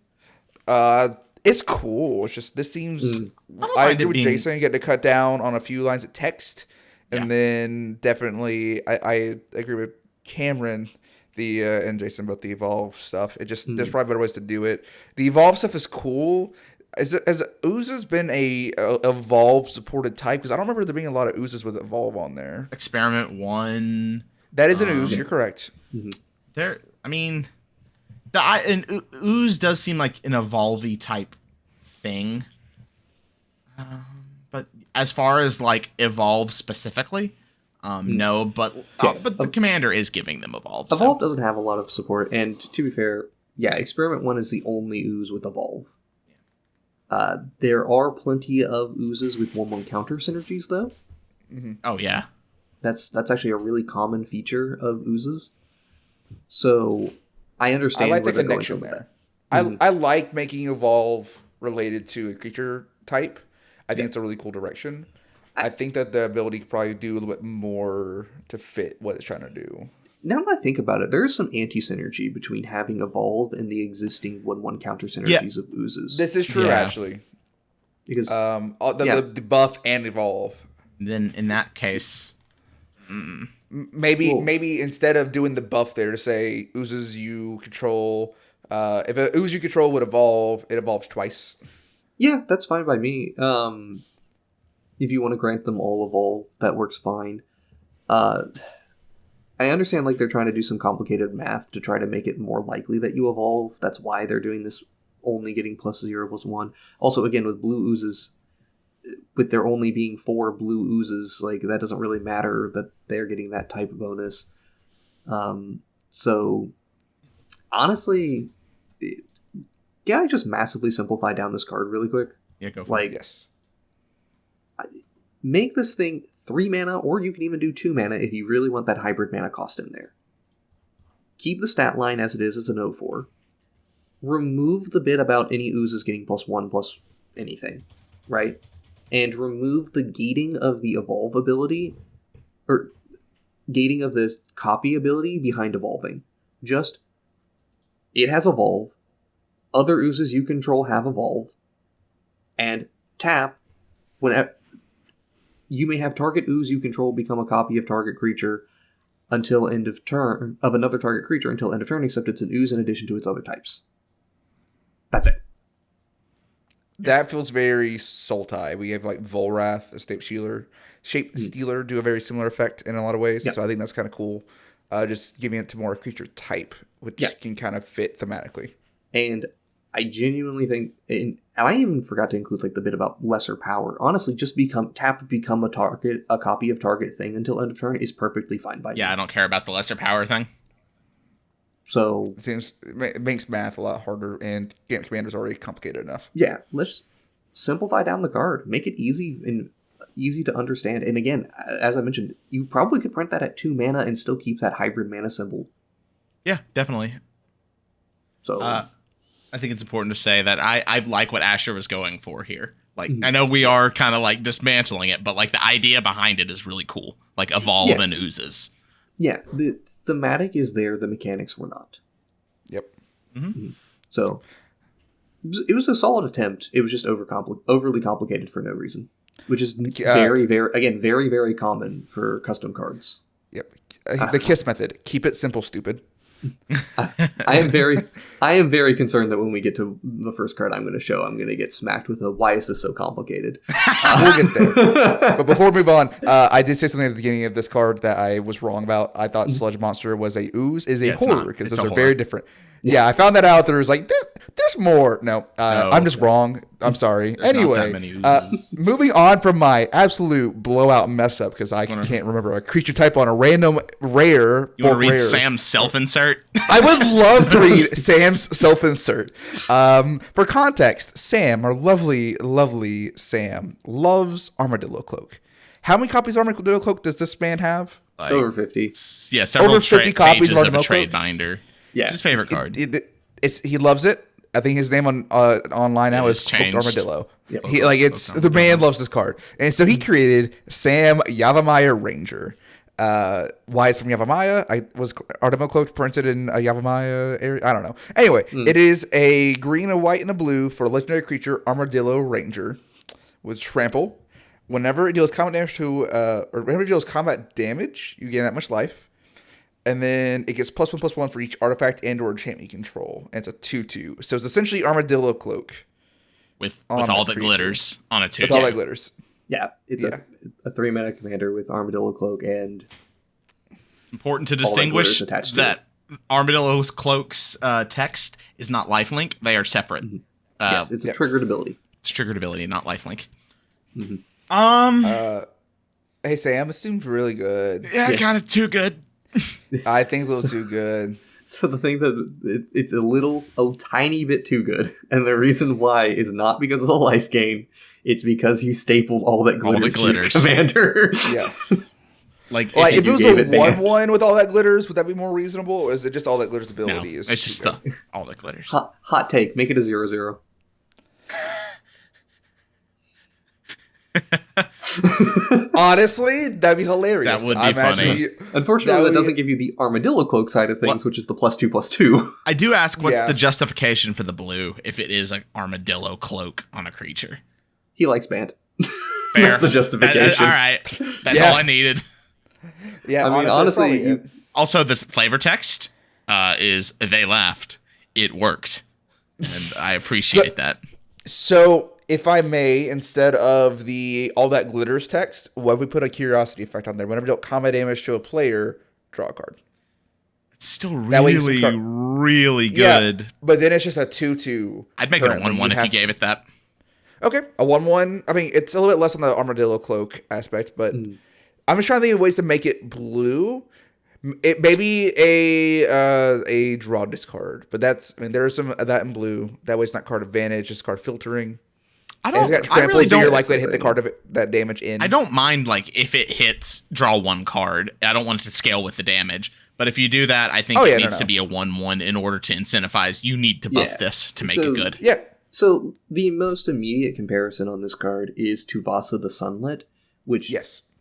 Speaker 2: It's cool. It's just, this seems... I agree with Jason, getting to cut down on a few lines of text, and then definitely, I agree with Cameron... and Jason about the evolve stuff. It just there's probably better ways to do it. The evolve stuff is cool. Has oozes been a evolve supported type? Because I don't remember there being a lot of oozes with evolve on there.
Speaker 3: Experiment 1.
Speaker 2: That is an ooze. You're correct.
Speaker 3: There, I mean, an ooze does seem like an evolve-y type thing. But as far as like evolve specifically. No, but the commander is giving them evolve.
Speaker 1: Evolve doesn't have a lot of support, and to be fair, Experiment 1 is the only ooze with evolve. There are plenty of oozes with 1/1 counter synergies, though.
Speaker 3: Oh yeah,
Speaker 1: that's actually a really common feature of oozes. So I understand.
Speaker 2: I like the connection there. I like making evolve related to a creature type. I think it's a really cool direction. I think that the ability could probably do a little bit more to fit what it's trying to do.
Speaker 1: Now that I think about it, there is some anti-synergy between having evolve and the existing 1/1 counter synergies of oozes.
Speaker 2: This is true, actually.
Speaker 1: Because
Speaker 2: the buff and evolve.
Speaker 3: Then in that case,
Speaker 2: maybe instead of doing the buff there to say oozes you control, if an ooze you control would evolve, it evolves twice.
Speaker 1: Yeah, that's fine by me. If you want to grant them all evolve, that works fine. I understand like they're trying to do some complicated math to try to make it more likely that you evolve. That's why they're doing this only getting +0 +1. Also, again, with blue oozes, with there only being 4 blue oozes, like that doesn't really matter that they're getting that type of bonus. So, honestly, can I just massively simplify down this card really quick?
Speaker 3: Yeah, go for it.
Speaker 2: Yes.
Speaker 1: Make this thing 3 mana, or you can even do 2 mana if you really want that hybrid mana cost in there. Keep the stat line as it is as an 0/4. Remove the bit about any oozes getting +1 + anything, right? And remove the gating of the evolve ability, or gating of this copy ability behind evolving. Just, it has evolve, other oozes you control have evolve, and tap whenever... You may have target ooze you control become a copy of target creature until end of turn of another target creature until end of turn, except it's an ooze in addition to its other types. That's it.
Speaker 2: That feels very Sultai. We have like Volrath, Shape Stealer do a very similar effect in a lot of ways. Yep. So I think that's kind of cool. Just giving it to more creature type, which can kind of fit thematically.
Speaker 1: And I genuinely think, and I even forgot to include like the bit about lesser power. Honestly, just become a copy of target thing until end of turn is perfectly fine by me.
Speaker 3: Yeah, I don't care about the lesser power thing.
Speaker 1: So
Speaker 2: it makes math a lot harder, and Commander's already complicated enough.
Speaker 1: Yeah, let's just simplify down the card, make it easy, and easy to understand. And again, as I mentioned, you probably could print that at 2 mana and still keep that hybrid mana symbol.
Speaker 3: Yeah, definitely.
Speaker 1: So
Speaker 3: I think it's important to say that I like what Asher was going for here. Like, I know we are kind of like dismantling it, but like the idea behind it is really cool. Like evolve and oozes.
Speaker 1: Yeah, the thematic is there, the mechanics were not.
Speaker 2: Yep.
Speaker 1: So it was a solid attempt. It was just overly complicated for no reason, which is very, very common for custom cards.
Speaker 2: Yep. The KISS method. Keep it simple, stupid.
Speaker 1: I am very concerned that when we get to the first card I'm going to show, I'm going to get smacked with a "Why is this so complicated?"
Speaker 2: We'll get there. But before we move on, I did say something at the beginning of this card that I was wrong about. I thought Sludge Monster was a ooze, is a horror, because those are very different. Yeah, I found that out. There was like, there's more. No, I'm just wrong. I'm sorry. Anyway, moving on from my absolute blowout mess up, because I can't remember a creature type on a random rare.
Speaker 3: You want to read Sam's self-insert?
Speaker 2: I would love to read Sam's self-insert. For context, Sam, our lovely, lovely Sam, loves Armadillo Cloak. How many copies of Armadillo Cloak does this man have?
Speaker 1: It's over 50.
Speaker 3: Yeah, several
Speaker 2: over 50 copies
Speaker 3: pages
Speaker 2: of
Speaker 3: a
Speaker 2: Armadillo
Speaker 3: trade
Speaker 2: Cloak?
Speaker 3: binder.
Speaker 1: Yeah.
Speaker 3: It's his favorite card.
Speaker 2: He loves it. I think his name on online now is Cloaked Armadillo.
Speaker 1: Yep.
Speaker 2: The man loves this card, and so he created Sam Yavimaya Ranger. Why it's from Yavimaya? Was Armadillo Cloak printed in a Yavimaya area? I don't know. Anyway, it is a green, a white, and a blue for a legendary creature Armadillo Ranger with trample. Whenever it deals combat damage you gain that much life. And then it gets +1/+1 for each artifact and or enchantment you control. And it's a 2/2. So it's essentially Armadillo Cloak.
Speaker 3: With all that glitters on a 2/2.
Speaker 2: With all that glitters.
Speaker 1: Yeah, it's a 3-mana commander with Armadillo Cloak and...
Speaker 3: It's important to distinguish that Armadillo Cloak's text is not lifelink. They are separate.
Speaker 1: Yes, it's a triggered ability.
Speaker 3: It's a triggered ability, not lifelink.
Speaker 2: Hey, Sam, it seems really good.
Speaker 3: Yeah, kind of too good.
Speaker 2: I think it's a little too good.
Speaker 1: So the thing that it's a tiny bit too good, and the reason why is not because of the life gain. It's because you stapled all that glitters to your commander.
Speaker 2: Yeah.
Speaker 3: Like
Speaker 2: if it was a 1/1 with all that glitters, would that be more reasonable, or is it just all that glitters ability?
Speaker 3: No, it's just all that glitters.
Speaker 1: Hot take: make it a 0/0.
Speaker 2: Honestly, that'd be hilarious.
Speaker 3: That would be funny.
Speaker 1: Unfortunately, that doesn't give you the Armadillo Cloak side of things, which is the +2/+2.
Speaker 3: I do ask, what's the justification for the blue if it is an Armadillo Cloak on a creature?
Speaker 1: He likes Bant.
Speaker 3: Fair.
Speaker 1: That's the justification.
Speaker 3: All right. That's all I needed.
Speaker 2: Yeah,
Speaker 1: I mean, honestly
Speaker 3: also the flavor text is "They laughed, it worked," and I appreciate that.
Speaker 2: So, if I may, instead of the all that glitters text, what if we put a curiosity effect on there? Whenever you deal combat damage to a player, draw a card.
Speaker 3: It's still really good.
Speaker 2: Yeah, but then it's just a 2/2.
Speaker 3: I'd make it a 1/1 if you gave it that.
Speaker 2: Okay, a 1/1. I mean, it's a little bit less on the Armadillo Cloak aspect, but I'm just trying to think of ways to make it blue. It maybe a draw discard, but there's some of that in blue. That way, it's not card advantage; it's card filtering.
Speaker 3: I really don't.
Speaker 2: You're likely to hit the card of that damage in.
Speaker 3: I don't mind if it hits, draw one card. I don't want it to scale with the damage. But if you do that, I think it needs to be a 1/1 in order to incentivize. You need to buff this to make it good.
Speaker 2: Yeah.
Speaker 1: So the most immediate comparison on this card is Tuvasa the Sunlit, which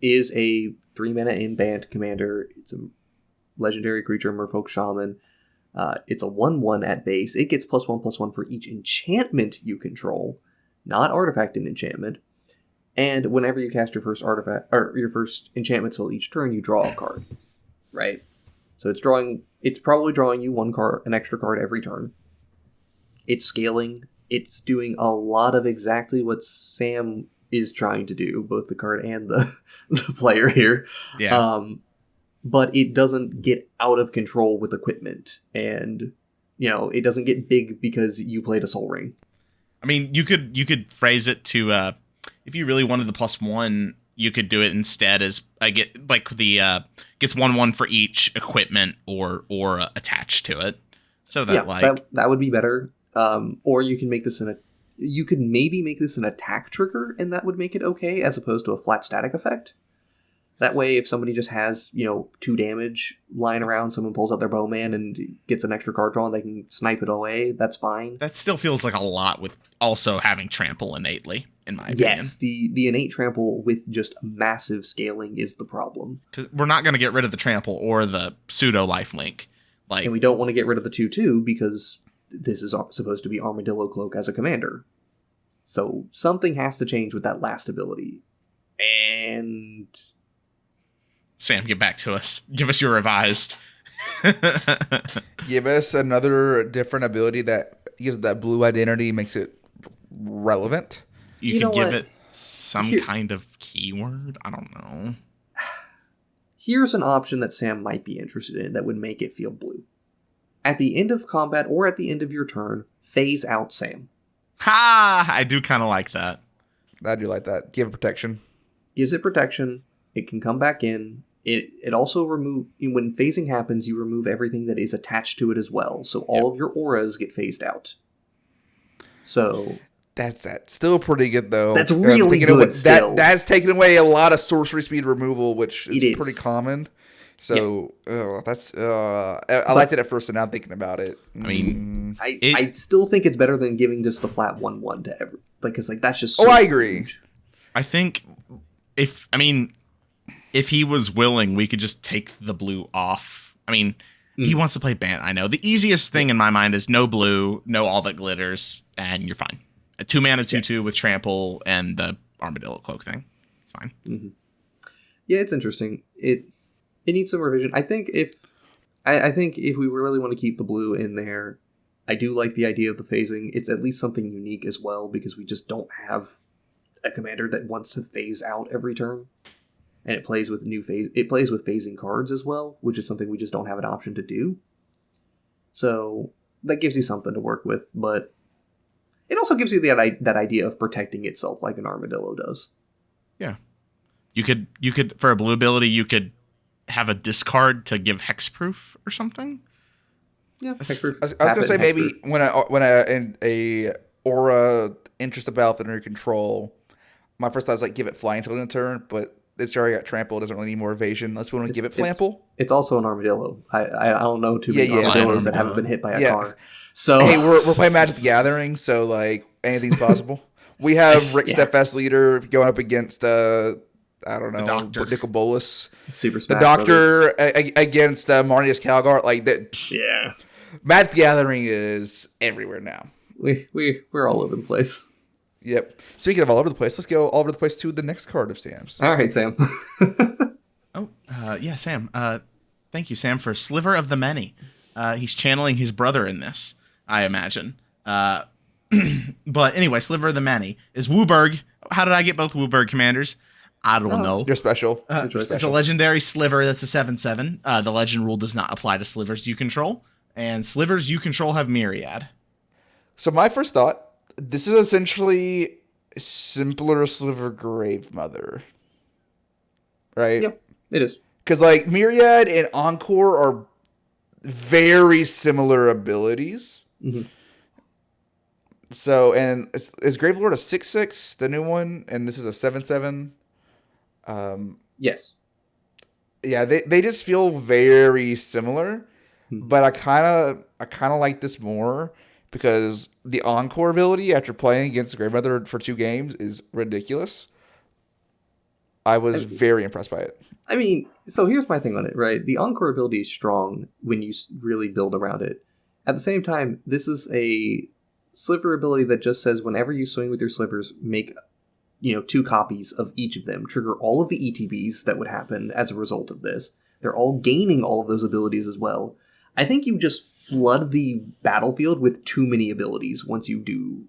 Speaker 1: is a 3-mana in-band commander. It's a legendary creature, Merfolk Shaman. It's a 1/1 at base. It gets +1/+1 for each enchantment you control, not artifact and enchantment. And whenever you cast your first artifact or your first enchantment spell each turn, you draw a card. Right? So it's probably drawing you an extra card every turn. It's scaling. It's doing a lot of exactly what Sam is trying to do, both the card and the player here.
Speaker 3: Yeah.
Speaker 1: But it doesn't get out of control with equipment, and it doesn't get big because you played a Soul Ring.
Speaker 3: I mean, you could phrase it to if you really wanted the +1, you could do it instead as gets 1/1 for each equipment or attached to it. So that
Speaker 1: that would be better. Or you can make this you could maybe make this an attack trigger, and that would make it okay, as opposed to a flat static effect. That way, if somebody just has, 2 damage lying around, someone pulls out their bowman and gets an extra card draw, and they can snipe it away, that's fine.
Speaker 3: That still feels like a lot with also having trample innately, in my opinion.
Speaker 1: Yes, the innate trample with just massive scaling is the problem.
Speaker 3: 'Cause we're not going to get rid of the trample or the pseudo lifelink.
Speaker 1: And we don't want to get rid of the 2/2 because this is supposed to be Armadillo Cloak as a commander. So something has to change with that last ability. And...
Speaker 3: Sam, get back to us. Give us your revised.
Speaker 2: Give us another different ability that gives that blue identity, makes it relevant.
Speaker 3: You could give it some kind of keyword. I don't know.
Speaker 1: Here's an option that Sam might be interested in that would make it feel blue. At the end of combat or at the end of your turn, phase out Sam.
Speaker 3: Ha! I do kind of like that.
Speaker 2: I do like that. Give it protection.
Speaker 1: Gives it protection. It can come back in. It also when phasing happens, you remove everything that is attached to it as well. So all of your auras get phased out. So
Speaker 2: that's still pretty good though.
Speaker 1: That's really good. Still,
Speaker 2: that's taken away a lot of sorcery speed removal, which is pretty common. So I liked it at first, and now I'm thinking about it.
Speaker 3: I mean,
Speaker 1: I still think it's better than giving just the flat 1/1 to every, because that's just.
Speaker 2: I agree.
Speaker 1: Huge.
Speaker 3: I think if he was willing, we could just take the blue off. I mean, he wants to play Bant. I know the easiest thing in my mind is no blue, no all that glitters, and you're fine. A 2-mana 2/2 with trample and the Armadillo Cloak thing. It's fine.
Speaker 1: Mm-hmm. Yeah, it's interesting. It needs some revision. I think if we really want to keep the blue in there, I do like the idea of the phasing. It's at least something unique as well, because we just don't have a commander that wants to phase out every turn. And it plays with phasing cards as well, which is something we just don't have an option to do. So that gives you something to work with, but it also gives you that idea of protecting itself like an armadillo does.
Speaker 3: Yeah. You could for a blue ability, you could have a discard to give hexproof or something.
Speaker 1: Yeah, hexproof.
Speaker 2: I was gonna say maybe when a aura enters the battlefield under your control, my first thought is give it flying until the end of turn, but it's already got trample. It doesn't really need more evasion. Unless we want to give it flample.
Speaker 1: It's also an armadillo. I don't know too many armadillos that haven't been hit by a car. So
Speaker 2: hey, we're playing Magic the Gathering, so anything's possible. We have Rick Steadfast Leader going up against I don't know, Nicol Bolas.
Speaker 1: Super Smash
Speaker 2: the Doctor against Marnius Calgar. That.
Speaker 1: Yeah.
Speaker 2: Magic the Gathering is everywhere now.
Speaker 1: We're all over the place.
Speaker 2: Yep. Speaking of all over the place, let's go all over the place to the next card of Sam's.
Speaker 1: All right, Sam.
Speaker 3: Sam. Thank you, Sam, for Sliver of the Many. He's channeling his brother in this, I imagine. But anyway, Sliver of the Many is Wooburg. How did I get both Wooburg commanders? I don't know.
Speaker 2: You're special.
Speaker 3: It's a legendary Sliver that's a 7/7. The legend rule does not apply to Slivers you control. And Slivers you control have Myriad.
Speaker 2: So my first thought, this is essentially simpler Sliver Grave Mother. Right?
Speaker 1: Yep, it is.
Speaker 2: Because Myriad and Encore are very similar abilities.
Speaker 1: Mm-hmm.
Speaker 2: So, and is Gravelord a 6/6, the new one? And this is a 7/7?
Speaker 1: Yes.
Speaker 2: Yeah, they just feel very similar. Mm-hmm. But I kind of like this more because the Encore ability after playing against Grandmother for 2 games is ridiculous. I was very impressed by it.
Speaker 1: I mean, so here's my thing on it, right? The Encore ability is strong when you really build around it. At the same time, this is a Sliver ability that just says whenever you swing with your Slivers, make 2 copies of each of them. Trigger all of the ETBs that would happen as a result of this. They're all gaining all of those abilities as well. I think you just flood the battlefield with too many abilities once you do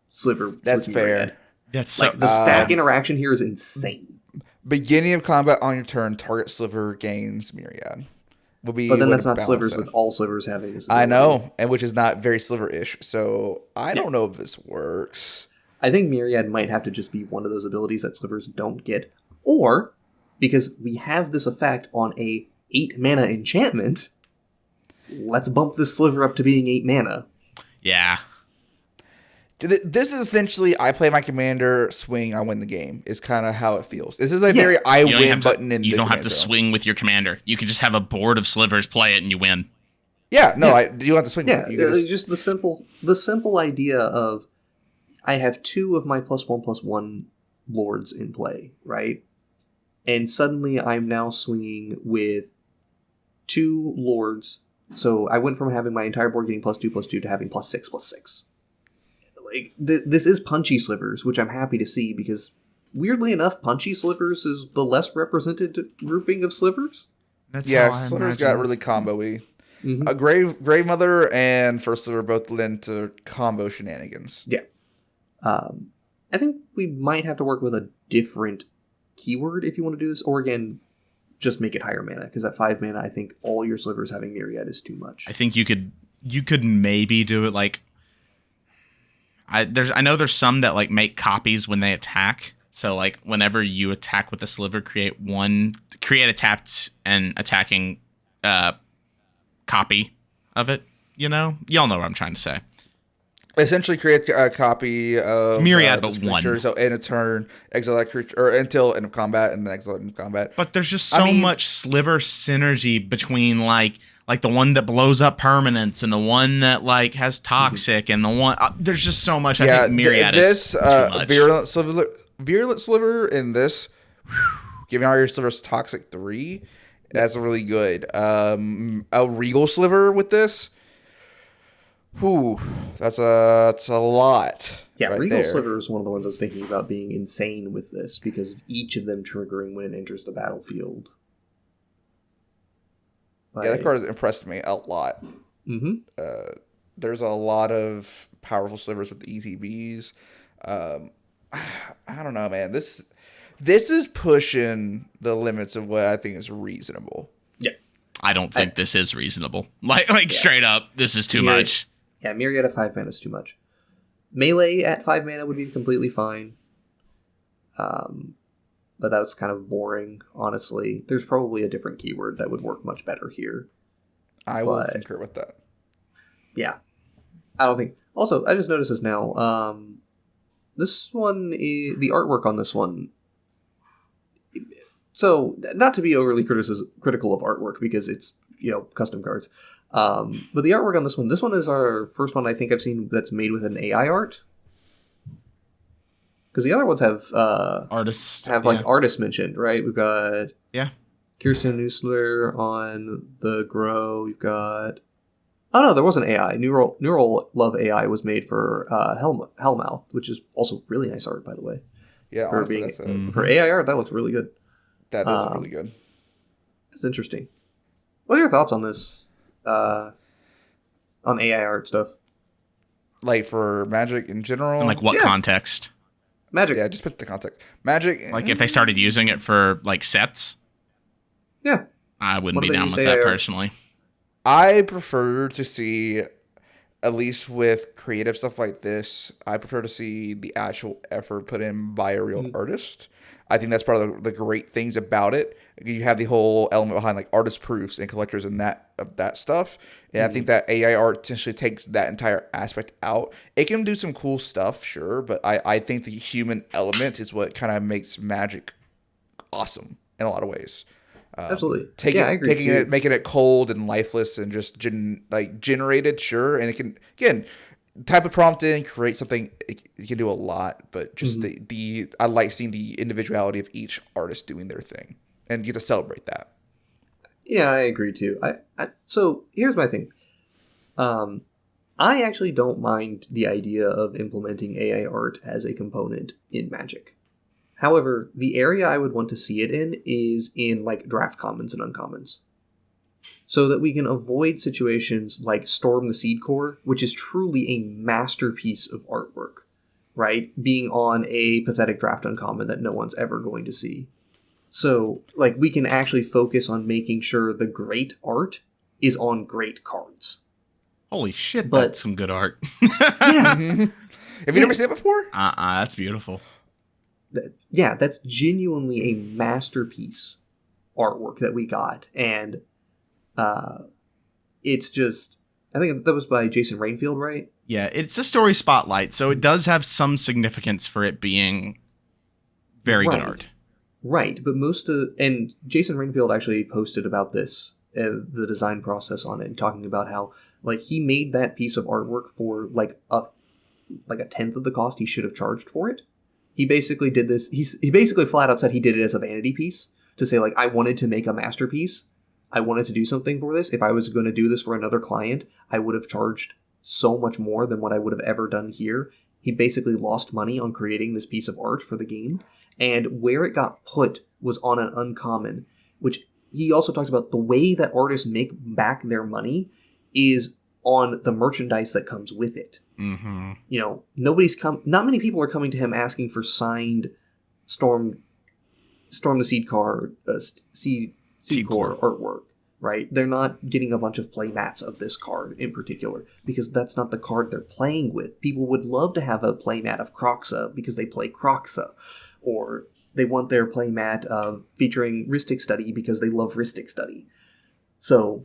Speaker 1: Sliver.
Speaker 2: That's fair.
Speaker 3: That's so...
Speaker 1: the stack interaction here is insane.
Speaker 2: Beginning of combat on your turn, target Sliver gains Myriad.
Speaker 1: But then that's not Slivers with all Slivers having this ability.
Speaker 2: I know, and which is not very Sliver-ish. So I don't know if this works.
Speaker 1: I think Myriad might have to just be one of those abilities that Slivers don't get. Or, because we have this effect on a 8-mana enchantment, let's bump this Sliver up to being 8 mana.
Speaker 3: Yeah.
Speaker 2: This is essentially, I play my commander, swing, I win the game. Is kind of how it feels. This is a very I win button in the
Speaker 3: You don't have to
Speaker 2: zone.
Speaker 3: swing with your commander. You can just have a board of slivers, play it, and you win.
Speaker 2: Yeah, no, you don't have to swing.
Speaker 1: Yeah,
Speaker 2: You
Speaker 1: just the simple idea of I have 2 of my +1/+1 lords in play, right? And suddenly I'm now swinging with 2 lords. So I went from having my entire board getting +2/+2 to having +6/+6. Like this is punchy slivers, which I'm happy to see because weirdly enough, punchy slivers is the less represented grouping of slivers.
Speaker 3: That's
Speaker 2: slivers got really combo-y. Grave Mother and First Sliver both lend to combo shenanigans.
Speaker 1: Yeah. I think we might have to work with a different keyword if you want to do this, or again, just make it higher mana, because at 5 mana, I think all your slivers having Myriad is too much.
Speaker 3: I think you could maybe do it like I know there's some that like make copies when they attack. So like whenever you attack with a sliver, create a tapped and attacking copy of it. You know, y'all know what I'm trying to say.
Speaker 2: Essentially, create a copy of
Speaker 3: it's Myriad, but
Speaker 2: creature,
Speaker 3: one.
Speaker 2: So in a turn, exile that creature, or until end of combat, and then exile it in combat.
Speaker 3: But there's just so much sliver synergy between like the one that blows up permanents and the one that like has toxic and the one. There's just so much. I think Myriad is too much.
Speaker 2: Virulent Sliver in this, giving all your slivers toxic 3. That's really good. A Regal Sliver with this. Whew, that's a lot.
Speaker 1: Yeah,
Speaker 2: right
Speaker 1: Regal
Speaker 2: there.
Speaker 1: Sliver is one of the ones I was thinking about being insane with this because of each of them triggering when it enters the battlefield.
Speaker 2: Yeah, that card has impressed me a lot.
Speaker 1: Mm-hmm.
Speaker 2: There's a lot of powerful slivers with ETBs. I don't know, man. This is pushing the limits of what I think is reasonable.
Speaker 1: Yeah,
Speaker 3: I don't think this is reasonable. Like straight up, this is too much.
Speaker 1: Yeah, Myriad at 5 mana is too much. Melee at 5 mana would be completely fine. But that was kind of boring, honestly. There's probably a different keyword that would work much better here.
Speaker 2: I will concur with that.
Speaker 1: Yeah. I don't think... Also, I just noticed this now. This one, the artwork on this one... So, not to be overly critical of artwork, because it's, custom cards. But the artwork on this one is our first one I think I've seen that's made with an AI art. Because the other ones have
Speaker 3: artists
Speaker 1: artists mentioned, right? We've got Kirsten Nusler on the Grough. We've got there wasn't AI. Neural Love AI was made for Hellmouth, which is also really nice art, by the way.
Speaker 2: Yeah,
Speaker 1: for
Speaker 2: honestly,
Speaker 1: for AI art, that looks really good.
Speaker 2: That is really good.
Speaker 1: It's interesting. What are your thoughts on this? On AI art stuff,
Speaker 2: like for Magic in general,
Speaker 3: and like what context?
Speaker 1: Magic.
Speaker 2: Yeah, just put the context. Magic.
Speaker 3: Like if they started using it for like sets.
Speaker 1: Yeah,
Speaker 3: I wouldn't be down with that personally.
Speaker 2: I prefer to see, at least with creative stuff like this, I prefer to see the actual effort put in by a real artist. I think that's part of the great things about it. You have the whole element behind like artist proofs and collectors and that stuff. And I think that AI art essentially takes that entire aspect out. It can do some cool stuff, sure, but I think the human element is what kind of makes Magic awesome in a lot of ways.
Speaker 1: Absolutely.
Speaker 2: I agree. Making it cold and lifeless and just generated, sure. And it can, again, type of prompt in, create something. It can do a lot, but just I like seeing the individuality of each artist doing their thing, and you get to celebrate that.
Speaker 1: Yeah, I agree too. So here's my thing. I actually don't mind the idea of implementing AI art as a component in Magic. However, the area I would want to see it in is in like draft commons and uncommons. So that we can avoid situations like Storm the Seed Core, which is truly a masterpiece of artwork, right? Being on a pathetic draft uncommon that no one's ever going to see. So, like, we can actually focus on making sure the great art is on great cards.
Speaker 3: Holy shit, that's some good art.
Speaker 1: Yeah.
Speaker 2: Have you never seen it before?
Speaker 3: That's beautiful.
Speaker 1: That's genuinely a masterpiece artwork that we got. And it's just, I think that was by Jason Rainfield, right?
Speaker 3: Yeah, it's a story spotlight, so it does have some significance for it being very good art.
Speaker 1: Right, but and Jason Rainfield actually posted about this, the design process on it, and talking about how like he made that piece of artwork for like a tenth of the cost he should have charged for it. He basically did this. He basically flat out said he did it as a vanity piece to say like, I wanted to make a masterpiece. I wanted to do something for this. If I was going to do this for another client, I would have charged so much more than what I would have ever done here. He basically lost money on creating this piece of art for the game, and where it got put was on an uncommon, which he also talks about the way that artists make back their money is on the merchandise that comes with it.
Speaker 3: Mm-hmm.
Speaker 1: You know, not many people are coming to him asking for signed Storm the Seed card, Seed Core artwork, right? They're not getting a bunch of play mats of this card in particular, because that's not the card they're playing with. People would love to have a play mat of Kroxa because they play Kroxa, or they want their play mat featuring Rhystic Study because they love Rhystic Study. So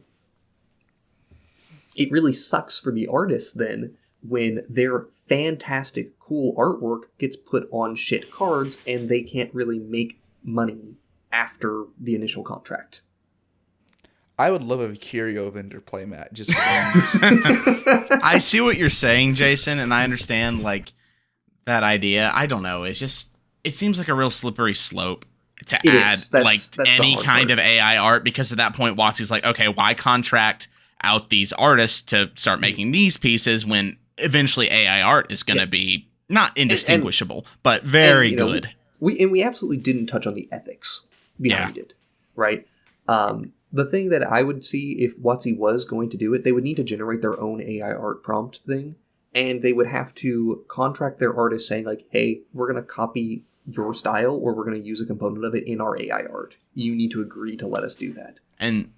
Speaker 1: it really sucks for the artists then when their fantastic, cool artwork gets put on shit cards and they can't really make money after the initial contract.
Speaker 2: I would love a curio vendor playmat. Just
Speaker 3: I see what you're saying, Jason, and I understand like that idea. I don't know. It's just it seems like a real slippery slope to add that's any kind of AI art, because at that point WotC's like, okay, why contract out these artists to start making these pieces when eventually AI art is going to be not indistinguishable, but very good.
Speaker 1: We absolutely didn't touch on the ethics behind it, right? The thing that I would see if WotC was going to do it, they would need to generate their own AI art prompt thing, and they would have to contract their artists saying like, hey, we're going to copy your style, or we're going to use a component of it in our AI art. You need to agree to let us do that.
Speaker 3: And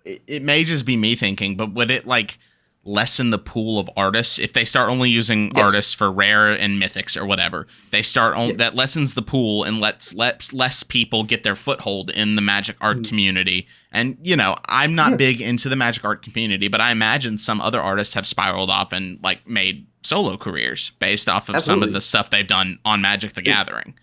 Speaker 3: it may just be me thinking, but would it like lessen the pool of artists if they start only using artists for rare and mythics or whatever? They start that lessens the pool and lets less people get their foothold in the magic art community. And you know, I'm not big into the magic art community, but I imagine some other artists have spiraled off and like made solo careers based off of some of the stuff they've done on Magic the Gathering.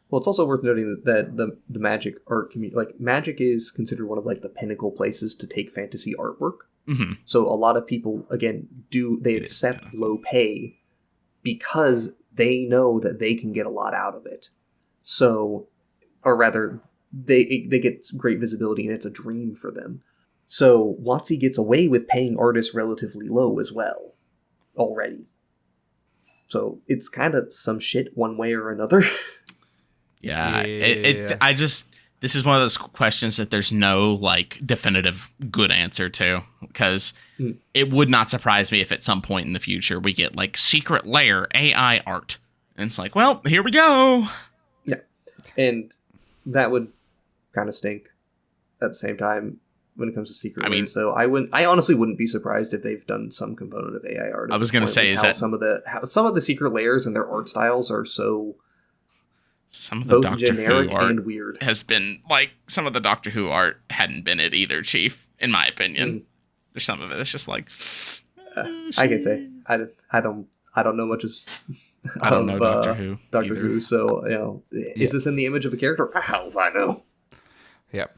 Speaker 1: Well, it's also worth noting that the magic art community, like magic, is considered one of like the pinnacle places to take fantasy artwork.
Speaker 3: Mm-hmm.
Speaker 1: So a lot of people, again, they accept low pay because they know that they can get a lot out of it. So, or rather, they get great visibility, and it's a dream for them. So WotC gets away with paying artists relatively low as well already. So it's kind of some shit one way or another. This is one of those questions that there's no like definitive good answer to, because it would not surprise me if at some point in the future we get like secret lair AI art, and it's like, well, here we go. Yeah, and that would kind of stink at the same time when it comes to secret lair. So I honestly wouldn't be surprised if they've done some component of AI art.
Speaker 3: I was going to say, is that
Speaker 1: some of the secret lairs and their art styles are so.
Speaker 3: Some of the Doctor Who art
Speaker 1: and weird
Speaker 3: has been like some of the Doctor Who art hadn't been it either, Chief. In my opinion, there's some of it. It's just like
Speaker 1: I can say I don't know much of.
Speaker 3: I don't know Doctor Who.
Speaker 1: Doctor Who. So you know, is this in the image of a character? How if I know?
Speaker 2: Yep.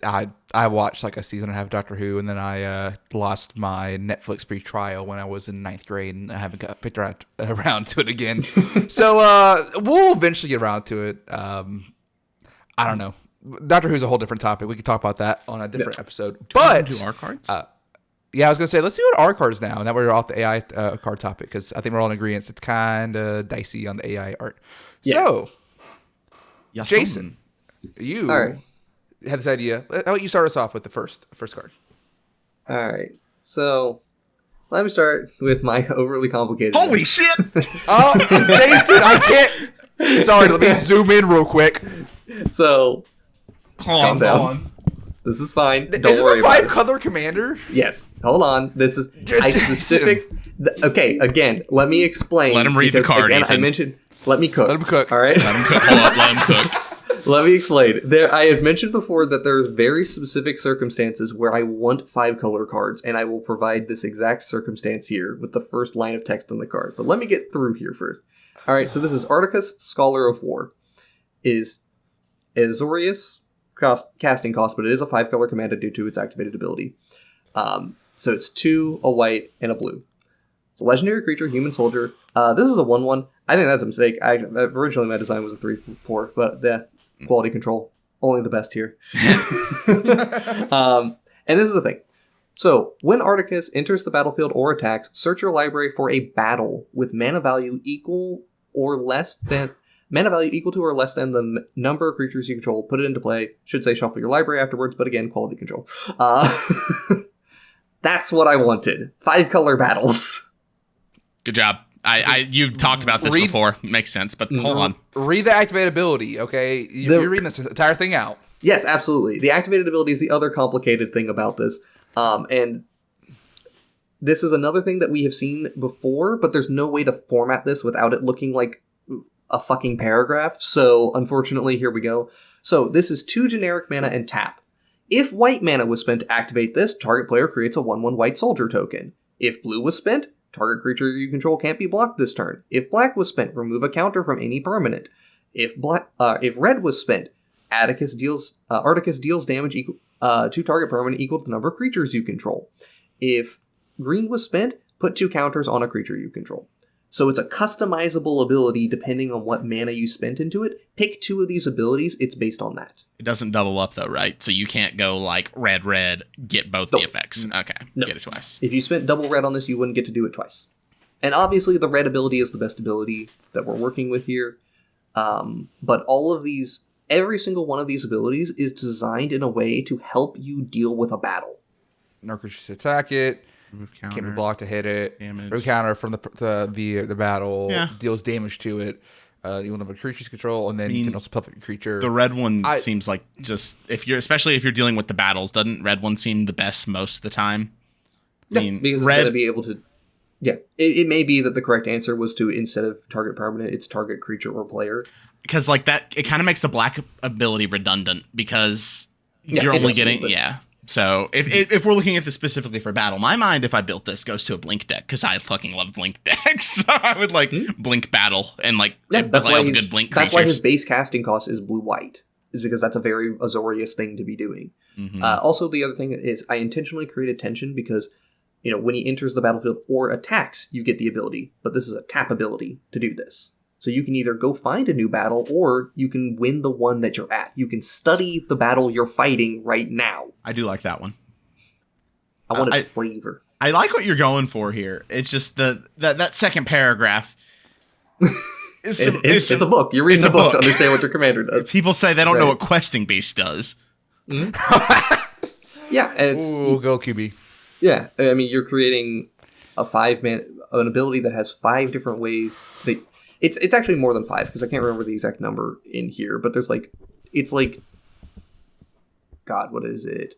Speaker 2: I watched like a season and a half of Doctor Who, and then I lost my Netflix free trial when I was in 9th grade, and I haven't got picked around to it again. So we'll eventually get around to it. I don't know. Doctor Who's a whole different topic. We could talk about that on a different episode. But
Speaker 3: do our cards?
Speaker 2: Yeah, I was gonna say let's do our cards now. Now we're off the AI card topic, because I think we're all in agreement. It's kind of dicey on the AI art. Yeah. So, Jason, you.
Speaker 1: All right.
Speaker 2: Had this idea. How about you start us off with the first card?
Speaker 1: All right. So let me start with my overly complicated.
Speaker 3: Holy shit!
Speaker 2: Oh, Jason, I can't. Sorry, let me zoom in real quick.
Speaker 1: So
Speaker 3: calm down.
Speaker 1: This is fine. Don't
Speaker 2: Is
Speaker 1: worry
Speaker 2: this a
Speaker 1: about
Speaker 2: 5-color commander?
Speaker 1: Yes. Hold on. This is a specific. Okay. Again, let me explain.
Speaker 3: Let him read the card.
Speaker 1: Again,
Speaker 3: Ethan.
Speaker 1: I mentioned. Let me cook.
Speaker 2: Let him cook.
Speaker 1: All right.
Speaker 3: Let him cook. Hold up. Let him cook.
Speaker 1: Let me explain. I have mentioned before that there's very specific circumstances where I want 5-color cards, and I will provide this exact circumstance here with the first line of text on the card. But let me get through here first. All right, so this is Articus, Scholar of War. Is Azorius casting cost, but it is a 5-color commander due to its activated ability. So it's 2, a white, and a blue. It's a legendary creature, human soldier. This is a 1/1. I think that's a mistake. Originally my design was a 3/4, but quality control, only the best here. And this is the thing. So when Articus enters the battlefield or attacks, search your library for a battle with mana value equal to or less than the number of creatures you control. Put it into play. Should say shuffle your library afterwards, but again, quality control. That's what I wanted. 5-color battles.
Speaker 3: Good job. You've talked about this before. Makes sense, but hold on.
Speaker 2: Read the activated ability, okay? You're reading this entire thing out.
Speaker 1: Yes, absolutely. The activated ability is the other complicated thing about this. And this is another thing that we have seen before, but there's no way to format this without it looking like a fucking paragraph. So, unfortunately, here we go. So, this is 2 generic mana and tap. If white mana was spent to activate this, target player creates a 1/1 white soldier token. If blue was spent, target creature you control can't be blocked this turn. If black was spent, remove a counter from any permanent. If red was spent, Articus deals damage to target permanent equal to the number of creatures you control. If green was spent, put 2 counters on a creature you control. So it's a customizable ability depending on what mana you spent into it. Pick 2 of these abilities, it's based on that.
Speaker 3: It doesn't double up though, right? So you can't go like red, get both the effects. Okay, get it twice.
Speaker 1: If you spent double red on this, you wouldn't get to do it twice. And obviously the red ability is the best ability that we're working with here. But all of these, every single one of these abilities is designed in a way to help you deal with a battle.
Speaker 2: No creatures to attack it. Can't be blocked to hit it. Remove counter from the battle. Yeah. Deals damage to it. You want to have a creature's control, and then you can also puppet creature.
Speaker 3: The red one seems like just especially if you're dealing with the battles, doesn't red one seem the best most of the time?
Speaker 1: Because it's going to be able to. Yeah, it may be that the correct answer was to, instead of target permanent, it's target creature or player.
Speaker 3: Because like that, it kind of makes the black ability redundant because you're only getting So if we're looking at this specifically for battle, my mind, if I built this, goes to a blink deck because I fucking love blink decks. So I would blink battle and
Speaker 1: that's why
Speaker 3: good blink creatures.
Speaker 1: That's why his base casting cost is blue-white, is because that's a very Azorius thing to be doing. Mm-hmm. Also, the other thing is I intentionally created tension because when he enters the battlefield or attacks, you get the ability, but this is a tap ability to do this. So you can either go find a new battle, or you can win the one that you're at. You can study the battle you're fighting right now.
Speaker 3: I do like that one.
Speaker 1: I wanted flavor.
Speaker 3: I like what you're going for here. It's just that second paragraph.
Speaker 1: It's a book. You're reading a book to understand what your commander does.
Speaker 3: People say they don't know what Questing Beast does.
Speaker 1: Mm-hmm. Yeah, and it's...
Speaker 2: Ooh, go QB.
Speaker 1: Yeah, I mean, you're creating an ability that has 5 different ways that... It's actually more than 5, because I can't remember the exact number in here, but there's God, what is it?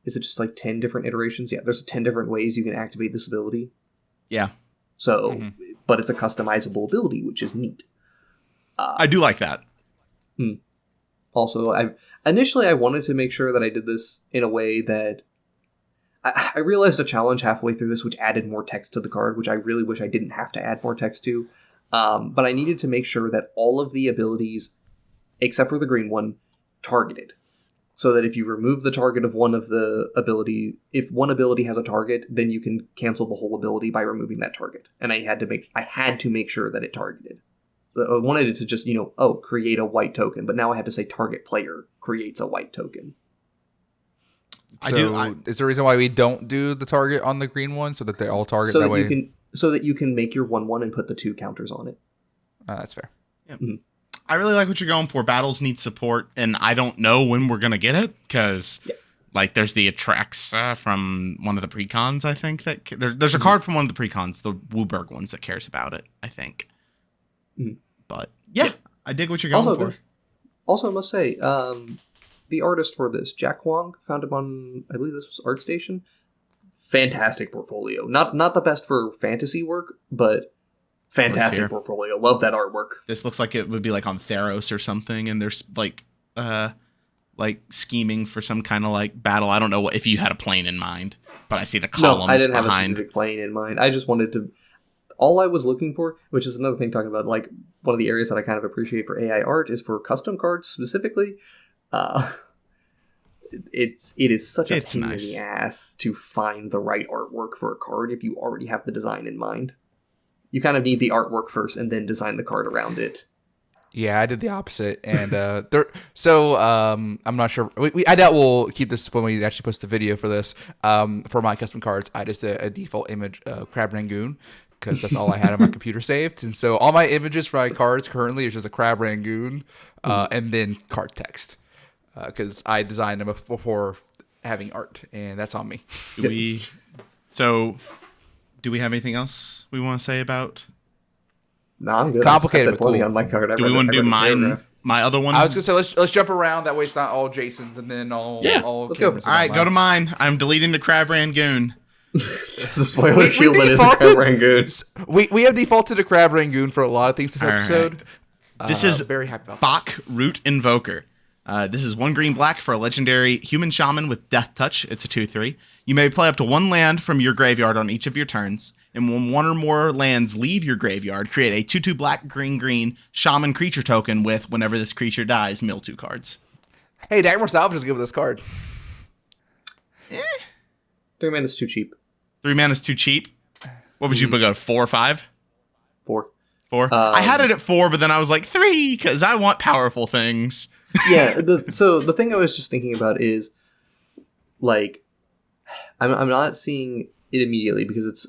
Speaker 1: Is it just 10 different iterations? Yeah, there's 10 different ways you can activate this ability.
Speaker 3: Yeah.
Speaker 1: So, but it's a customizable ability, which is neat.
Speaker 3: I do like that.
Speaker 1: Also, I wanted to make sure that I did this in a way that... I realized a challenge halfway through this, which added more text to the card, which I really wish I didn't have to add more text to. But I needed to make sure that all of the abilities, except for the green one, targeted. So that if you remove the target of one of the ability, if one ability has a target, then you can cancel the whole ability by removing that target. And I had to make sure that it targeted. I wanted it to just, create a white token, but now I have to say target player creates a white token.
Speaker 2: Is there a reason why we don't do the target on the green one, so that they all target that way?
Speaker 1: So that you can make your 1/1 and put the 2 counters on it.
Speaker 2: That's fair.
Speaker 3: Yeah. Mm-hmm. I really like what you're going for. Battles need support, and I don't know when we're going to get it, because there's the Atraxa from one of the Precons, I think. There's a card from one of the Precons, the Wooburg ones, that cares about it, I think. Mm-hmm. But, I dig what you're going for.
Speaker 1: Also, I must say, the artist for this, Jack Wong, found him on, I believe this was ArtStation. Fantastic portfolio. Not the best for fantasy work, but fantastic portfolio. Love that artwork.
Speaker 3: This looks like it would be on Theros or something, and there's like scheming for some kind of like battle. I don't know if you had a plane in mind, but I see the columns
Speaker 1: No, I didn't
Speaker 3: behind.
Speaker 1: have a specific plane in mind. I just wanted to. All I was looking for, which is another thing talking about, like one of the areas that I kind of appreciate for AI art is for custom cards specifically. It is such a pain in the ass to find the right artwork for a card if you already have the design in mind. You kind of need the artwork first and then design the card around it.
Speaker 2: Yeah, I did the opposite, and I'm not sure. I doubt we'll keep this when we actually post the video for this. For my custom cards, I just did a default image of Crab Rangoon because that's all I had on my computer saved, and so all my images for my cards currently is just a Crab Rangoon, and then card text because I designed them before having art, and that's on me.
Speaker 3: Do we have anything else we want to say about?
Speaker 1: No, I'm good.
Speaker 2: Complicated,
Speaker 1: but cool.
Speaker 3: On my card. Do we want to do my other one?
Speaker 2: I was gonna say let's jump around. That way it's not all Jason's and then all.
Speaker 1: Let's go.
Speaker 3: All right, go to mine. I'm deleting the Crab Rangoon.
Speaker 1: The spoiler shield that is a Crab Rangoon.
Speaker 2: We have defaulted to Crab Rangoon for a lot of things this episode.
Speaker 3: Right. This is
Speaker 2: very happy about
Speaker 3: Bach Root Invoker. This is 1 green-black for a legendary human shaman with Death Touch. It's a 2/3. You may play up to 1 land from your graveyard on each of your turns. And when 1 or more lands leave your graveyard, create a 2/2 black green shaman creature token with, whenever this creature dies, mill 2 cards.
Speaker 2: Hey, Dagmar Salvage is good with this card.
Speaker 1: 3 mana is too cheap.
Speaker 3: 3 mana is too cheap. What would you go, 4 or 5?
Speaker 1: 4.
Speaker 3: 4? I had it at 4, but then I was like 3 because I want powerful things.
Speaker 1: Yeah. So the thing I was just thinking about is, like, I'm not seeing it immediately because it's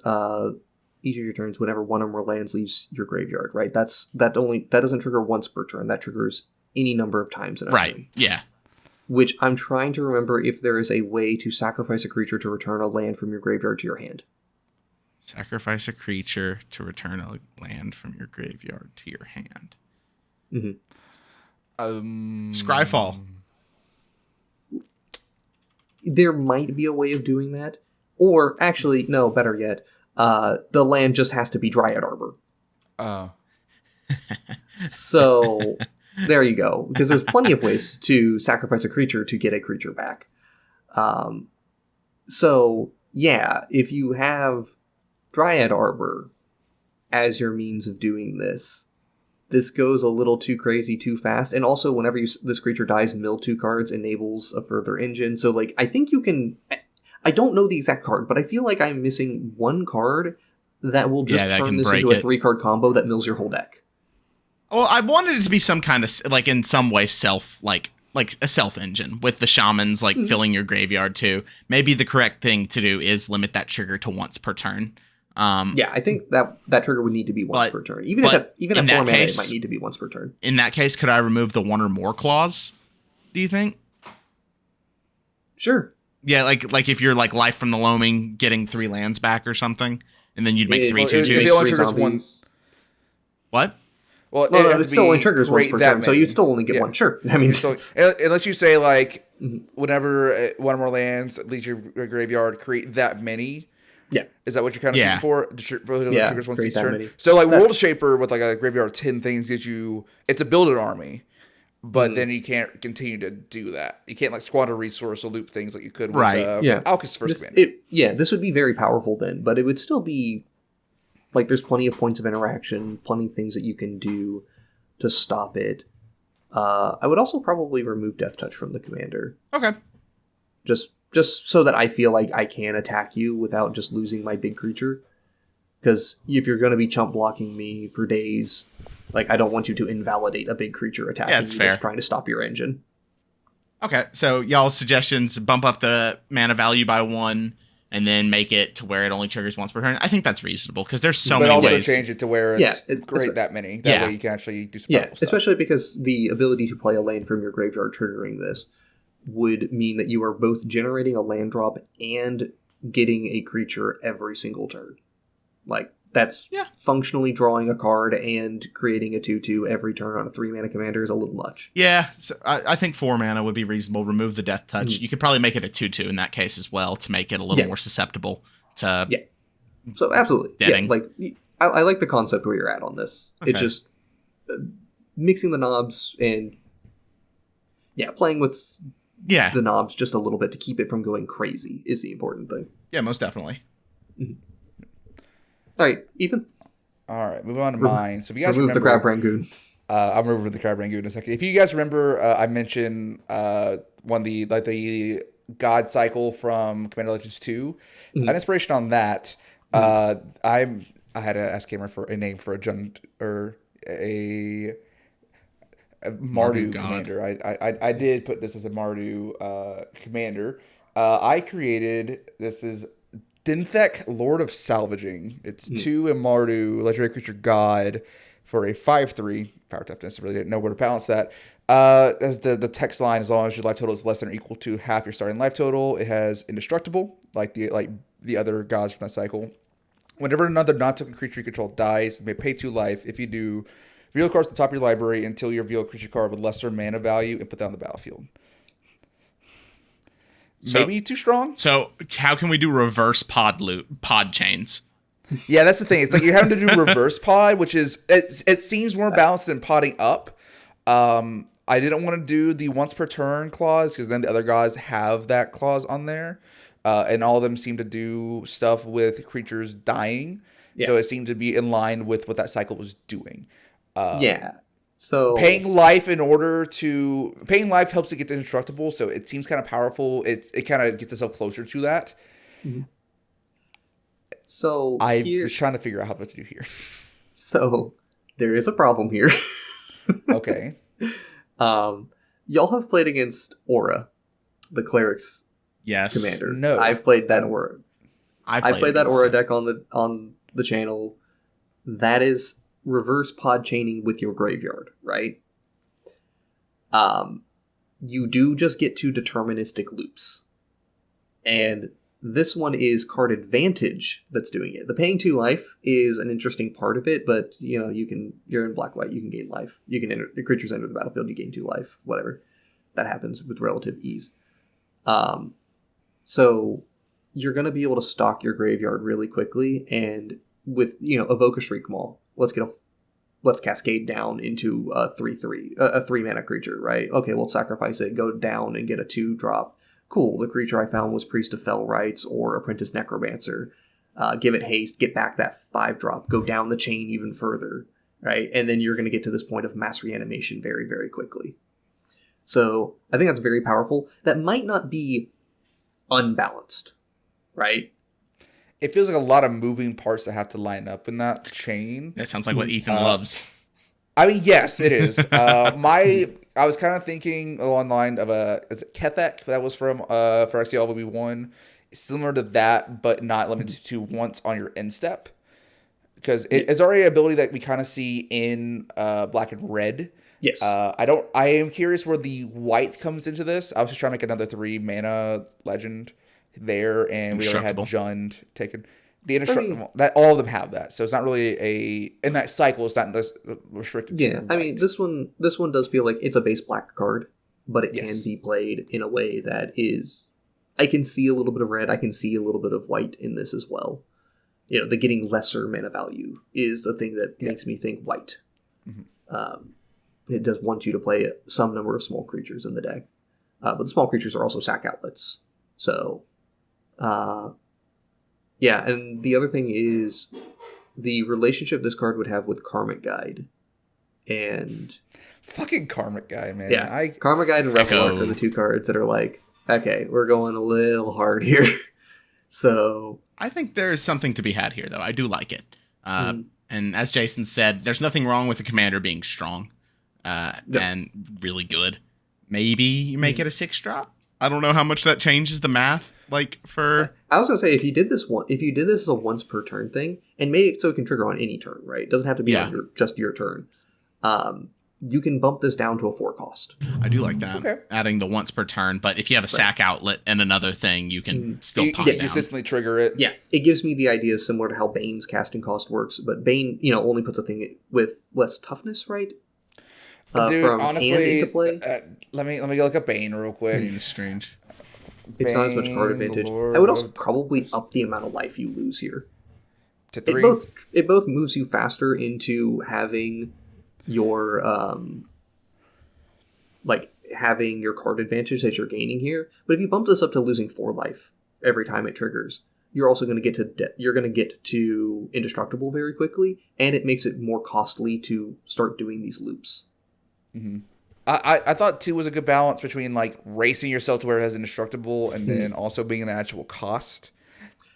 Speaker 1: each of your turns whenever 1 or more lands leaves your graveyard, right? That doesn't trigger once per turn. That triggers any number of times in a turn.
Speaker 3: Yeah.
Speaker 1: Which I'm trying to remember if there is a way to sacrifice a creature to return a land from your graveyard to your hand.
Speaker 3: Sacrifice a creature to return a land from your graveyard to your hand. Scryfall.
Speaker 1: There might be a way of doing that. Or, actually, no, better yet, the land just has to be Dryad Arbor. Oh. So, there you go. Because there's plenty of ways to sacrifice a creature to get a creature back. So, yeah, if you have Dryad Arbor as your means of doing this goes a little too crazy too fast. And also, whenever this creature dies, mill 2 cards enables a further engine. So, like, I think you can... I don't know the exact card, but I feel like I'm missing 1 card that will just turn this into a 3-card combo that mills your whole deck.
Speaker 3: Well, I wanted it to be some kind of, like, in some way like a self engine with the shamans, like, filling your graveyard too. Maybe the correct thing to do is limit that trigger to once per turn.
Speaker 1: Yeah, I think that trigger would need to be once per turn. Even at 4 mana, it might need to be once per turn.
Speaker 3: In that case, could I remove the 1 or more clause, do you think?
Speaker 1: Sure.
Speaker 3: Yeah, like if you're like Life from the Loaming getting 3 lands back or something, and then you'd make 3 2/2s.
Speaker 2: It only triggers once.
Speaker 3: What?
Speaker 1: Well, it still only triggers once per turn, so you'd still only get 1. Sure. I mean,
Speaker 2: unless you say, like, whenever 1 or more lands leaves your graveyard, create that many.
Speaker 1: Yeah.
Speaker 2: Is that what you're kind of shooting for? Triggers once each turn.
Speaker 1: Many.
Speaker 2: So, like, World Shaper with, like, a graveyard of 10 things gives you... It's a builded army. But then you can't continue to do that. You can't, like, squander resource or loop things like you could with Alkis first command.
Speaker 1: This would be very powerful then, but it would still be... Like, there's plenty of points of interaction, plenty of things that you can do to stop it. I would also probably remove Death Touch from the commander.
Speaker 3: Okay.
Speaker 1: Just so that I feel like I can attack you without just losing my big creature. Because if you're going to be chump blocking me for days... Like, I don't want you to invalidate a big creature attacking you that's trying to stop your engine.
Speaker 3: Okay, so y'all's suggestions, bump up the mana value by 1, and then make it to where it only triggers once per turn. I think that's reasonable, because there's so many ways.
Speaker 2: But also change it to where it's that many. That way you can actually do some powerful stuff.
Speaker 1: Especially because the ability to play a land from your graveyard triggering this would mean that you are both generating a land drop and getting a creature every single turn. Like, that's functionally drawing a card and creating a 2/2 every turn on a 3-mana commander is a little much.
Speaker 3: Yeah, so I think 4 mana would be reasonable. Remove the Death Touch. You could probably make it a 2/2 in that case as well to make it a little more susceptible to
Speaker 1: So absolutely.
Speaker 3: deading.
Speaker 1: Yeah, like, I like the concept where you're at on this. Okay. It's just mixing the knobs and Yeah, playing with
Speaker 3: Yeah.
Speaker 1: the knobs just a little bit to keep it from going crazy is the important thing.
Speaker 3: Yeah, most definitely.
Speaker 1: All right, Ethan.
Speaker 2: All right, moving on to mine. So if you guys
Speaker 1: remove
Speaker 2: remember,
Speaker 1: the Crab Rangoon.
Speaker 2: I'm removing the Crab Rangoon in a second. If you guys remember, I mentioned one of the God Cycle from Commander Legends 2. An inspiration on that. I had to ask Cameron for a name for a Mardu commander. I did put this as a Mardu commander. I created this is Dinthek, Lord of Salvaging. It's 2 in Mardu, legendary creature god for a 5/3 power toughness. I really didn't know where to balance that. As the text line, as long as your life total is less than or equal to half your starting life total, it has indestructible, like the other gods from that cycle. Whenever another non-token creature you control dies, you may pay 2 life. If you do, reveal cards at the top of your library until you reveal a creature card with lesser mana value and put that on the battlefield. Maybe too strong?
Speaker 3: So how can we do reverse pod chains?
Speaker 2: Yeah, that's the thing. It's like you're having to do reverse pod, which is it seems more balanced than podding up. I didn't want to do the once per turn clause because then the other guys have that clause on there. And all of them seem to do stuff with creatures dying. Yeah. So it seemed to be in line with what that cycle was doing.
Speaker 1: So
Speaker 2: paying life helps it get to indestructible, so it seems kind of powerful. It kind of gets itself closer to that.
Speaker 1: So
Speaker 2: I was trying to figure out how to do here.
Speaker 1: So there is a problem here.
Speaker 2: Okay.
Speaker 1: Y'all have played against Aura, the cleric's commander.
Speaker 2: No,
Speaker 1: I've played that Aura. I played that Aura deck on the channel. That is reverse pod chaining with your graveyard, right? You do just get to deterministic loops. And this one is card advantage that's doing it. The paying 2 life is an interesting part of it, but you're in black-white, you can gain life. You can the creatures enter the battlefield, you gain 2 life, whatever. That happens with relative ease. So you're going to be able to stock your graveyard really quickly, and with, evoke a Shriek Maw. Let's cascade down into a 3/3, a 3-mana creature, right? Okay, we'll sacrifice it, go down and get a 2-drop. Cool, the creature I found was Priest of Fell Rites or Apprentice Necromancer. Give it haste, get back that 5-drop, go down the chain even further, right? And then you're going to get to this point of mass reanimation very, very quickly. So I think that's very powerful. That might not be unbalanced, right?
Speaker 2: It feels like a lot of moving parts that have to line up in that chain.
Speaker 3: That sounds like what Ethan loves.
Speaker 2: I mean, yes, it is. I was kind of thinking along the line of is it Kethek? That was from for XCL 1, similar to that, but not limited to once on your end step, because it's already an ability that we kind of see in black and red.
Speaker 1: Yes.
Speaker 2: I am curious where the white comes into this. I was just trying to make another 3-mana legend there, and we already had Jund taken the indestructible. That all of them have that, so it's not really in that cycle. It's not restricted.
Speaker 1: Yeah, I mean this one does feel like it's a base black card, but it can be played in a way that is. I can see a little bit of red. I can see a little bit of white in this as well. The getting lesser mana value is the thing that makes me think white. It does want you to play some number of small creatures in the deck, but the small creatures are also sack outlets. So. And the other thing is the relationship this card would have with Karmic Guide. And
Speaker 2: fucking Karmic Guide, man.
Speaker 1: Yeah, Karmic Guide and Revelark are the 2 cards that are like, okay, we're going a little hard here. So
Speaker 3: I think there's something to be had here, though. I do like it. And as Jason said, there's nothing wrong with the commander being strong and really good. Maybe you make it a 6-drop. I don't know how much that changes the math. Like for,
Speaker 1: I was gonna say if you did this as a once per turn thing and made it so it can trigger on any turn, right? It doesn't have to be on just your turn. You can bump this down to a 4 cost.
Speaker 3: I do like that, adding the once per turn. But if you have a sack outlet and another thing, you can still pop down.
Speaker 2: Consistently trigger it.
Speaker 1: Yeah, it gives me the idea similar to how Bane's casting cost works, but Bane, only puts a thing with less toughness, right?
Speaker 2: Dude,
Speaker 1: from
Speaker 2: honestly,
Speaker 1: hand into play.
Speaker 2: Let me go look up Bane real quick.
Speaker 3: Bane's strange.
Speaker 1: It's not as much card advantage. I would also probably up the amount of life you lose here.
Speaker 2: To 3?
Speaker 1: It both moves you faster into having your having your card advantage that you're gaining here. But if you bump this up to losing 4 life every time it triggers, you're also going to get to indestructible very quickly, and it makes it more costly to start doing these loops.
Speaker 2: Mm-hmm. I thought 2 was a good balance between like racing yourself to where it has indestructible and then also being an actual cost.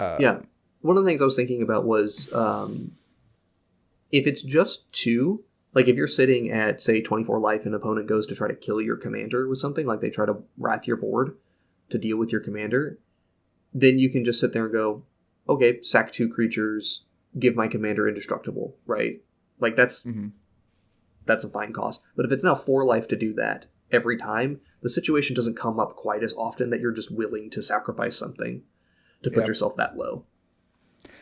Speaker 1: Yeah. One of the things I was thinking about was if it's just 2, like if you're sitting at, say, 24 life and an opponent goes to try to kill your commander with something, like they try to wrath your board to deal with your commander, then you can just sit there and go, okay, sack 2 creatures, give my commander indestructible, right? Like that's a fine cost. But if it's now 4 life to do that every time, the situation doesn't come up quite as often that you're just willing to sacrifice something to put yourself that low.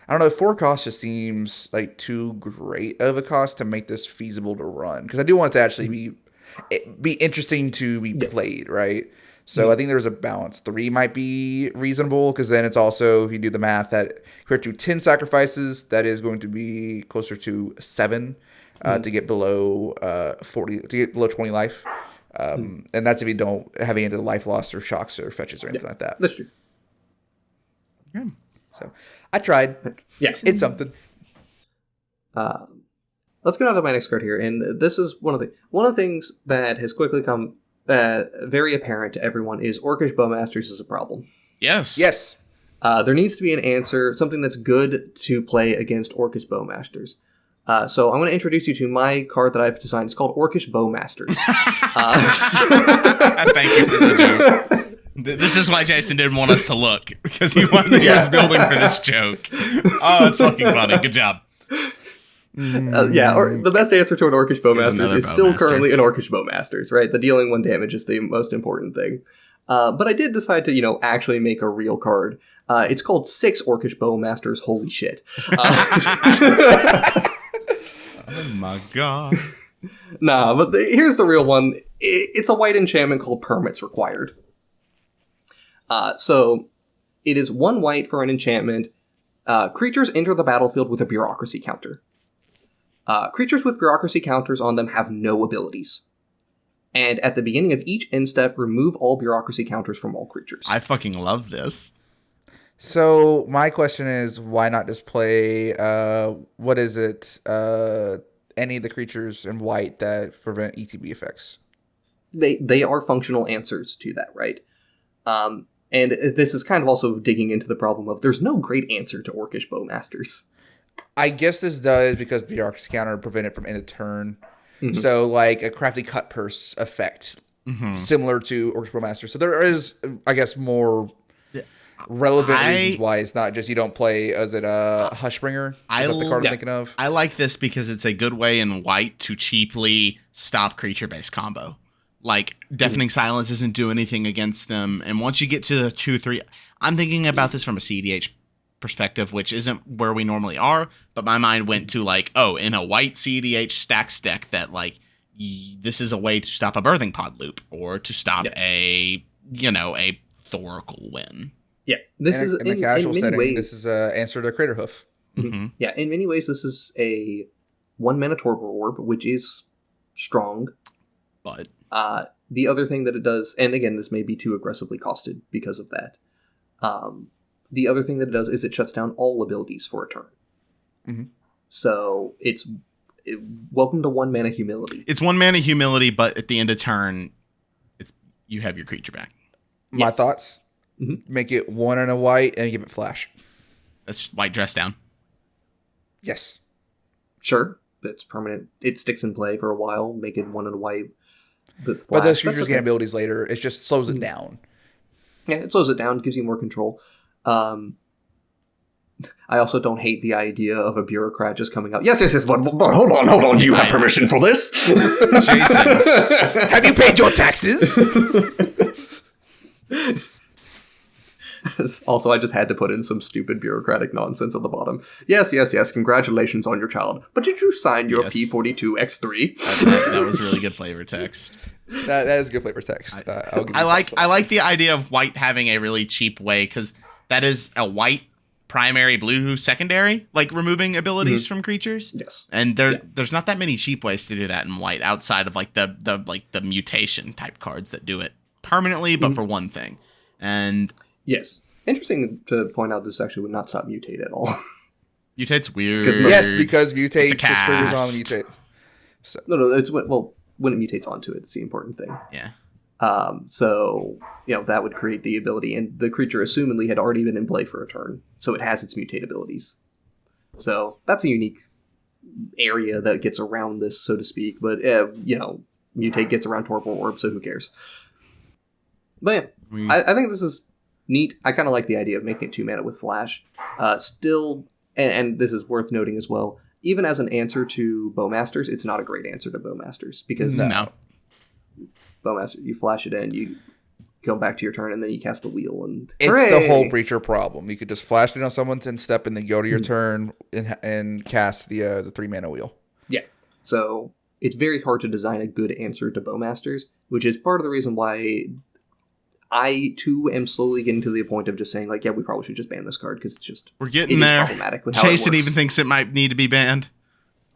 Speaker 2: I don't know, 4 cost just seems like too great of a cost to make this feasible to run. Because I do want it to actually be interesting to be played, right? So I think there's a balance. 3 might be reasonable, because then it's also, if you do the math, that compared to 10 sacrifices, that is going to be closer to 7 to get below 20 life. And that's if you don't have any of the life loss or shocks or fetches or anything like that.
Speaker 1: That's true.
Speaker 2: Yeah. So I tried.
Speaker 1: Yes.
Speaker 2: It's something.
Speaker 1: Let's get on to my next card here. And this is one of the things that has quickly come very apparent to everyone is Orcish Bowmasters is a problem.
Speaker 3: Yes.
Speaker 2: Yes.
Speaker 1: There needs to be an answer, something that's good to play against Orcish Bowmasters. So I'm going to introduce you to my card that I've designed. It's called Orcish Bowmasters.
Speaker 3: Thank you for the joke. This is why Jason didn't want us to look, because he was building for this joke. Oh, it's fucking funny. Good job.
Speaker 1: Or the best answer to an Orcish Bowmasters is still currently an Orcish Bowmasters, right? The dealing 1 damage is the most important thing. But I did decide to, actually make a real card. It's called 6 Orcish Bowmasters. Holy shit.
Speaker 3: Oh my god.
Speaker 1: Nah, but here's the real one. It's a white enchantment called Permits Required. So it is 1 white for an enchantment. Creatures enter the battlefield with a bureaucracy counter. Creatures with bureaucracy counters on them have no abilities. And at the beginning of each end step, remove all bureaucracy counters from all creatures.
Speaker 3: I fucking love this.
Speaker 2: So my question is, why not just play, what is it, any of the creatures in white that prevent ETB effects?
Speaker 1: They are functional answers to that, right? And this is kind of also digging into the problem of there's no great answer to Orcish Bowmasters.
Speaker 2: I guess this does because bureaucracy counter prevent it from end of turn. Mm-hmm. So like a crafty cut purse effect, similar to Orcish Bowmasters. So there is, I guess, more relevant reasons why it's not just you don't play as it Hushbringer. Is that the card I'm thinking of?
Speaker 3: I like this because it's a good way in white to cheaply stop creature-based combo. Like, Deafening Silence doesn't do anything against them. And once you get to the 2-3... I'm thinking about this from a CDH perspective, which isn't where we normally are. But my mind went to, like, in a white CDH stacks deck that, like, this is a way to stop a Birthing Pod loop. Or to stop a Thoracle win.
Speaker 1: Yeah. This is,
Speaker 2: in a casual setting,
Speaker 1: ways,
Speaker 2: this is an answer to Crater Hoof.
Speaker 1: Mm-hmm. Yeah, in many ways, this is a 1-mana Torpor Orb, which is strong.
Speaker 3: But...
Speaker 1: the other thing that it does, and again, this may be too aggressively costed because of that. The other thing that it does is it shuts down all abilities for a turn. Mm-hmm. So welcome to 1-mana Humility.
Speaker 3: It's 1-mana Humility, but at the end of turn, you have your creature back.
Speaker 2: My thoughts? Mm-hmm. Make it 1 and a white and give it flash.
Speaker 3: That's white dress down.
Speaker 2: Yes.
Speaker 1: Sure. It's permanent. It sticks in play for a while. Make it 1 and a white. But
Speaker 2: those creatures gain abilities later. It just slows it down.
Speaker 1: Yeah, it slows it down. Gives you more control. I also don't hate the idea of a bureaucrat just coming out. Yes, but hold on. Do you have permission for this?
Speaker 2: Jason, have you paid your taxes?
Speaker 1: Also, I just had to put in some stupid bureaucratic nonsense at the bottom. Yes. Congratulations on your child. But did you sign your P42X3?
Speaker 3: That was a really good flavor text.
Speaker 2: That is good flavor text.
Speaker 3: I like the idea of white having a really cheap way, because that is a white primary, blue secondary, like removing abilities from creatures.
Speaker 1: Yes.
Speaker 3: And there's not that many cheap ways to do that in white outside of like the mutation type cards that do it permanently, but for one thing. And
Speaker 1: yes, interesting to point out this actually would not stop mutate at all.
Speaker 3: Mutate's weird.
Speaker 2: Yes, because mutate
Speaker 3: It's a
Speaker 2: just triggers on
Speaker 3: cast.
Speaker 2: mutate. So.
Speaker 1: No, it's when it mutates onto it, it's the important thing.
Speaker 3: Yeah.
Speaker 1: So, that would create the ability, and the creature assumedly had already been in play for a turn, so it has its mutate abilities. So, that's a unique area that gets around this, so to speak, but, mutate gets around Torpor Orb, so who cares? But yeah, I think this is neat. I kind of like the idea of making it 2 mana with Flash. Still, and this is worth noting as well, even as an answer to Bowmasters, it's not a great answer to Bowmasters, because...
Speaker 3: No.
Speaker 1: Bowmaster, you flash it in, you go back to your turn, and then you cast the wheel, and
Speaker 2: it's
Speaker 1: hooray!
Speaker 2: the whole Breacher problem. You could just flash it on someone's end step, and then go to your turn and cast the 3 mana wheel.
Speaker 1: Yeah. So it's very hard to design a good answer to Bowmasters, which is part of the reason why I too am slowly getting to the point of just saying we probably should just ban this card because it's just
Speaker 3: we're getting
Speaker 1: it is
Speaker 3: there.
Speaker 1: Problematic with how it
Speaker 3: Jason
Speaker 1: works.
Speaker 3: even thinks it might need to be banned.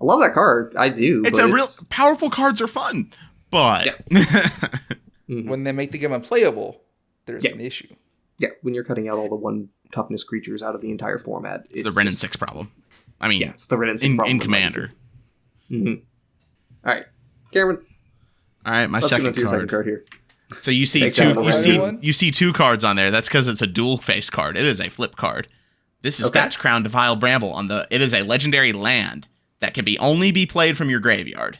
Speaker 1: I love that card. I do.
Speaker 3: It's
Speaker 1: but
Speaker 3: real powerful cards are fun. But
Speaker 2: When they make the game unplayable, there's an issue.
Speaker 1: Yeah, when you're cutting out all the 1 toughness creatures out of the entire format.
Speaker 3: It's the Ren and 6 problem. I mean,
Speaker 1: it's the Ren and 6 problem.
Speaker 3: In Commander.
Speaker 1: All right. Cameron.
Speaker 3: All right, my
Speaker 1: let's
Speaker 3: second
Speaker 1: go to your
Speaker 3: card.
Speaker 1: second card here.
Speaker 3: So you see you see 2 cards on there. That's because it's a dual face card. It is a flip card. This is Thatch Crown Defiled Bramble. It is a legendary land that can only be played from your graveyard.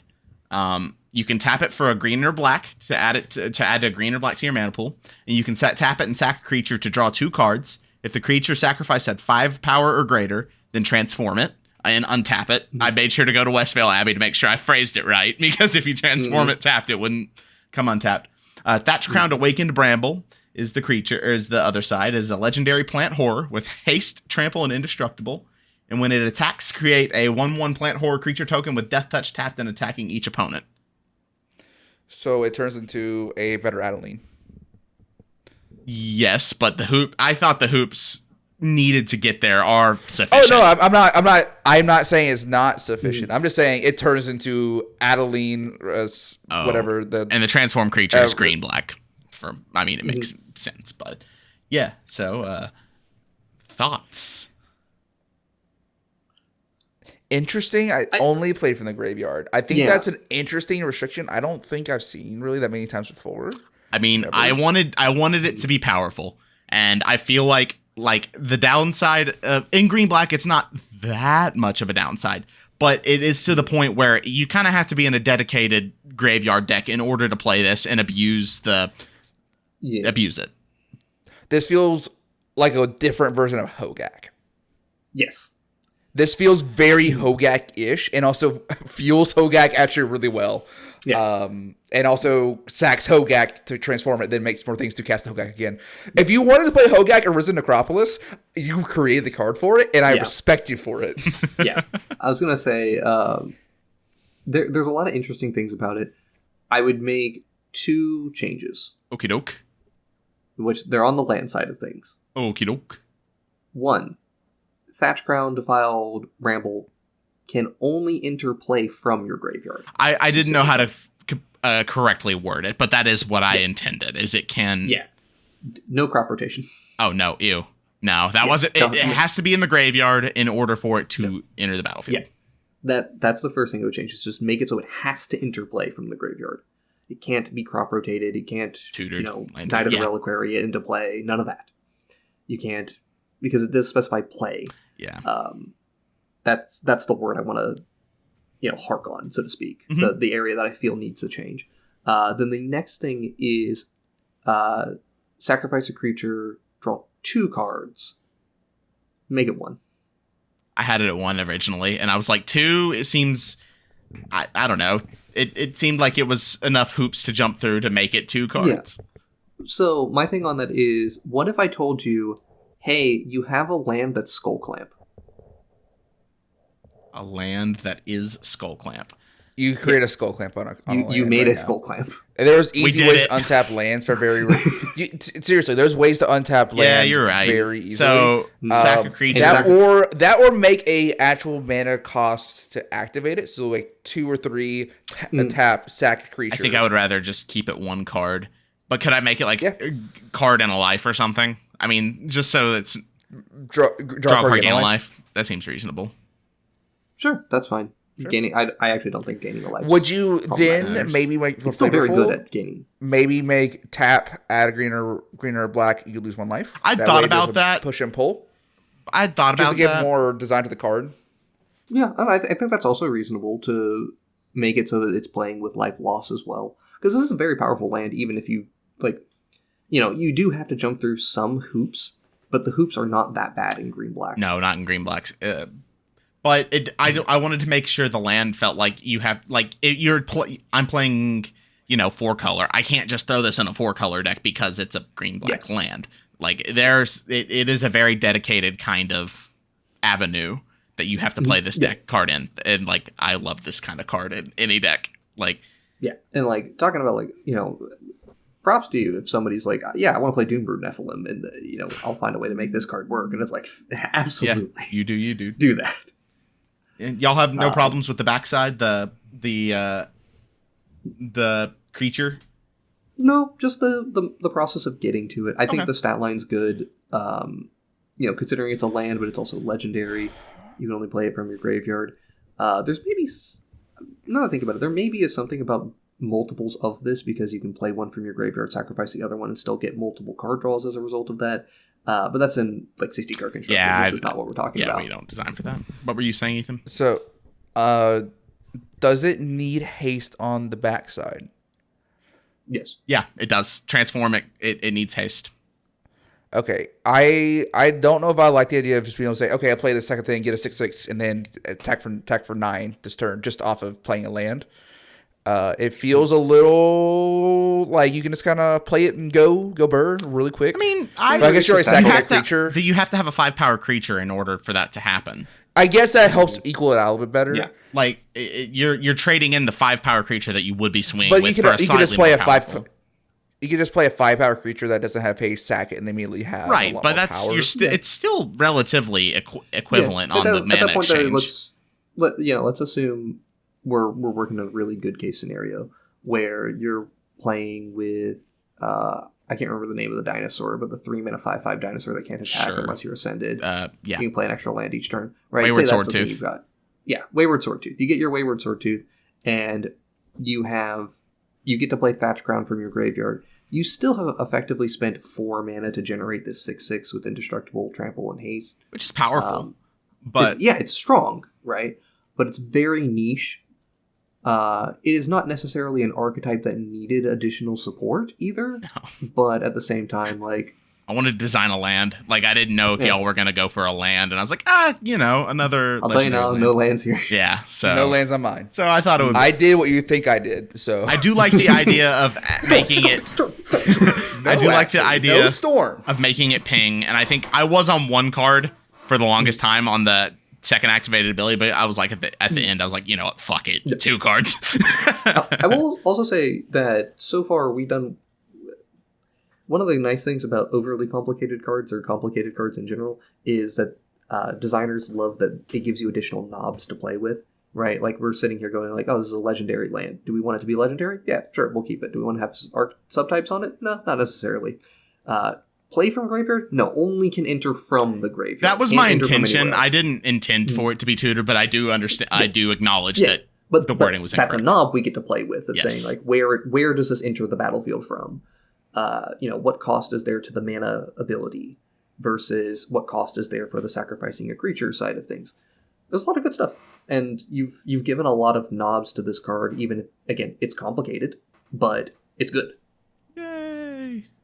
Speaker 3: You can tap it for a green or black to add a green or black to your mana pool, and you can tap it and sack a creature to draw 2 cards. If the creature sacrificed had 5 power or greater, then transform it and untap it. I made sure to go to Westvale Abbey to make sure I phrased it right, because if you transform it tapped, it wouldn't come untapped. Thatch Crowned Awakened Bramble is the creature, or is the other side. It is a legendary plant horror with haste, trample, and indestructible. And when it attacks, create a 1/1 plant horror creature token with death touch tapped and attacking each opponent.
Speaker 2: So it turns into a better Adeline.
Speaker 3: Yes, but I thought the hoops needed to get there are sufficient.
Speaker 2: Oh no, I'm not saying it's not sufficient. I'm just saying it turns into Adeline, whatever
Speaker 3: and the transform creature is green black. It makes sense, but yeah. So thoughts.
Speaker 2: Interesting. I only played from the graveyard. I think that's an interesting restriction. I don't think I've seen really that many times before.
Speaker 3: I mean, I wanted it to be powerful, and I feel like the downside in green black, it's not that much of a downside, but it is to the point where you kind of have to be in a dedicated graveyard deck in order to play this and abuse it.
Speaker 2: This feels like a different version of Hogak.
Speaker 1: Yes.
Speaker 2: This feels very Hogak-ish, and also fuels Hogak actually really well.
Speaker 1: Yes.
Speaker 2: And also sacks Hogak to transform it, then makes more things to cast Hogak again. If you wanted to play Hogak Arisen Necropolis, you created the card for it, and I respect you for it.
Speaker 1: Yeah. I was going to say, there's a lot of interesting things about it. I would make 2 changes.
Speaker 3: Okie doke.
Speaker 1: Which they're on the land side of things.
Speaker 3: Okie doke.
Speaker 1: 1. Thatch Crown Defiled Bramble can only interplay from your graveyard.
Speaker 3: I didn't know how to correctly word it, but that is what I intended. Is it can?
Speaker 1: Yeah. No crop rotation.
Speaker 3: Oh no! Ew. No, that wasn't. It has to be in the graveyard in order for it to enter the battlefield.
Speaker 1: Yeah. That's the first thing it would change. Is just make it so it has to interplay from the graveyard. It can't be crop rotated. It can't Knight of the Reliquary into play. None of that. You can't, because it does specify play.
Speaker 3: Yeah.
Speaker 1: That's the word I want to, hark on, so to speak.
Speaker 3: Mm-hmm.
Speaker 1: The area that I feel needs to change. Then the next thing is sacrifice a creature, draw 2 cards, make it 1.
Speaker 3: I had it at 1 originally, and I was like 2. It seems, I don't know. It seemed like it was enough hoops to jump through to make it 2 cards.
Speaker 1: Yeah. So my thing on that is, what if I told you, hey, you have a land that's Skull Clamp?
Speaker 3: A land that is Skull Clamp.
Speaker 2: You create a skull clamp on a
Speaker 1: You
Speaker 2: land
Speaker 1: made
Speaker 2: right
Speaker 1: a skull clamp.
Speaker 2: And there's easy ways to untap lands for very seriously. There's ways to untap land.
Speaker 3: Yeah, you're right.
Speaker 2: Very easily.
Speaker 3: So sack a creature.
Speaker 2: That or make a actual mana cost to activate it. So like 2 or 3 tap sack a creature.
Speaker 3: I think I would rather just keep it 1 card. But could I make it like a card and a life or something? I mean, just so it's
Speaker 2: draw
Speaker 3: a card, gain a life. That seems reasonable.
Speaker 1: Sure, that's fine. Sure. Gaining, I actually don't think gaining a life.
Speaker 2: Would you then maybe make
Speaker 1: it's still very good at gaining?
Speaker 2: Maybe make tap, add a green or black, you lose 1 life.
Speaker 3: I thought about that.
Speaker 2: Push and pull.
Speaker 3: I thought about that.
Speaker 2: Just to give more design to the card.
Speaker 1: Yeah, I think that's also reasonable to make it so that it's playing with life loss as well. Because this is a very powerful land, even if you you do have to jump through some hoops, but the hoops are not that bad in green black.
Speaker 3: No, not in green blacks. But I wanted to make sure the land felt like you have I'm playing 4-color. I can't just throw this in a 4-color deck because it's a green black land. Like it is a very dedicated kind of avenue that you have to play this deck card in, and like I love this kind of card in any deck. Like
Speaker 1: and like talking about props to you if somebody's like, yeah, I want to play Doombrood Nephilim, and I'll find a way to make this card work, and it's like absolutely,
Speaker 3: you do
Speaker 1: that.
Speaker 3: And y'all have no problems with the backside, the creature?
Speaker 1: No, just the process of getting to it. I think the stat line's good. Considering it's a land, but it's also legendary. You can only play it from your graveyard. There's maybe, now that I think about it, there maybe is something about multiples of this because you can play one from your graveyard, sacrifice the other one, and still get multiple card draws as a result of that. But that's in 60 card construction. Yeah, this is not what we're talking about.
Speaker 3: Yeah, we don't design for that. What were you saying, Ethan?
Speaker 2: So, does it need haste on the backside?
Speaker 1: Yes.
Speaker 3: Yeah, it does. Transform it. It needs haste.
Speaker 2: Okay. I don't know if I like the idea of just being able to say, okay, I play the second thing, get a 6/6, and then attack for 9 this turn just off of playing a land. It feels a little like you can just kind of play it and go burn really quick.
Speaker 3: I mean,
Speaker 2: I guess you're a second creature.
Speaker 3: You have to have a 5-power creature in order for that to happen.
Speaker 2: I guess that helps equal it out a little bit better.
Speaker 3: Yeah, like you're trading in the 5-power creature that you would be swinging with for a
Speaker 2: you can just play
Speaker 3: a 5.
Speaker 2: You can just play a 5-power creature that doesn't have haste, sack it, and immediately have
Speaker 3: right. But that's it's still relatively equivalent on the mana exchange.
Speaker 1: Let's assume we're working on a really good case scenario where you're playing with I can't remember the name of the dinosaur, but the 3-mana 5/5 dinosaur that can't attack unless you're ascended. You can play an extra land each turn. Right?
Speaker 3: Wayward Swordtooth.
Speaker 1: You've got. Yeah, Wayward Swordtooth. You get your Wayward Swordtooth, and you get to play Thatch Crown from your graveyard. You still have effectively spent 4 mana to generate this 6/6 with Indestructible, Trample, and Haste.
Speaker 3: Which is powerful. But
Speaker 1: it's strong, right? But it's very niche. It is not necessarily an archetype that needed additional support either. No. But at the same time,
Speaker 3: I wanted to design a land. I didn't know if y'all were going to go for a land. And I was like, another
Speaker 1: I'll tell you now, no lands here.
Speaker 3: Yeah, so.
Speaker 2: No lands on mine.
Speaker 3: So I thought it would be.
Speaker 2: I did what you think I did, so.
Speaker 3: I do like the idea of making it. I do like the idea of making it ping. And I think I was on 1 card for the longest time on the second activated ability, but I was like at the end, I was like, you know what, fuck it, 2 cards.
Speaker 1: I will also say that so far we've done one of the nice things about overly complicated cards or complicated cards in general is that designers love that it gives you additional knobs to play with, right? Like we're sitting here going like, oh, this is a legendary land. Do we want it to be legendary? Yeah, sure, we'll keep it. Do we want to have subtypes on it? No, not necessarily. Play from graveyard? No, only can enter from the graveyard.
Speaker 3: That was my intention. I didn't intend for it to be tutored, but I do understand. I do acknowledge that the wording was incorrect.
Speaker 1: That's a knob we get to play with of saying like where does this enter the battlefield from? What cost is there to the mana ability versus what cost is there for the sacrificing a creature side of things. There's a lot of good stuff, and you've given a lot of knobs to this card. Even if, again, it's complicated, but it's good.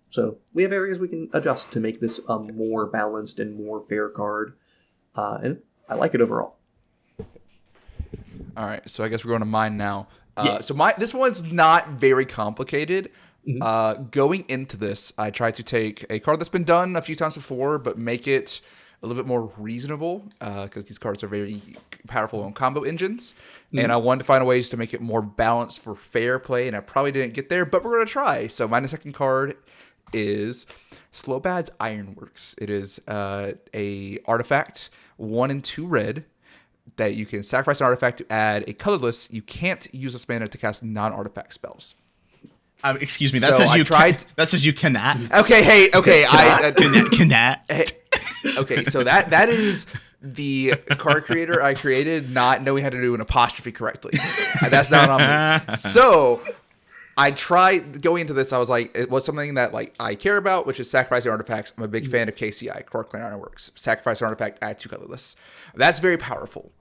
Speaker 1: So we have areas we can adjust to make this a more balanced and more fair card. And I like it overall.
Speaker 2: All right, so I guess we're going to mine now. So this one's not very complicated. Mm-hmm. Going into this, I tried to take a card that's been done a few times before, but make it a little bit more reasonable because these cards are very powerful on combo engines. And I wanted to find ways to make it more balanced for fair play, and I probably didn't get there, but we're going to try. So my second card is Slowbad's Ironworks. It is a artifact, 1 and 2 red, that you can sacrifice an artifact to add a colorless. You can't use this mana to cast non-artifact spells.
Speaker 3: Excuse me. That says you. That says you cannot.
Speaker 2: Okay. Okay.
Speaker 3: Cannot.
Speaker 2: Okay. So that is the card creator I created, not knowing how to do an apostrophe correctly. That's not on me. So I tried going into this. I was like, it was something that like I care about, which is sacrificing artifacts. I'm a big fan of KCI, Core Clan Ironworks. Sacrifice an artifact, add 2 colorless. That's very powerful.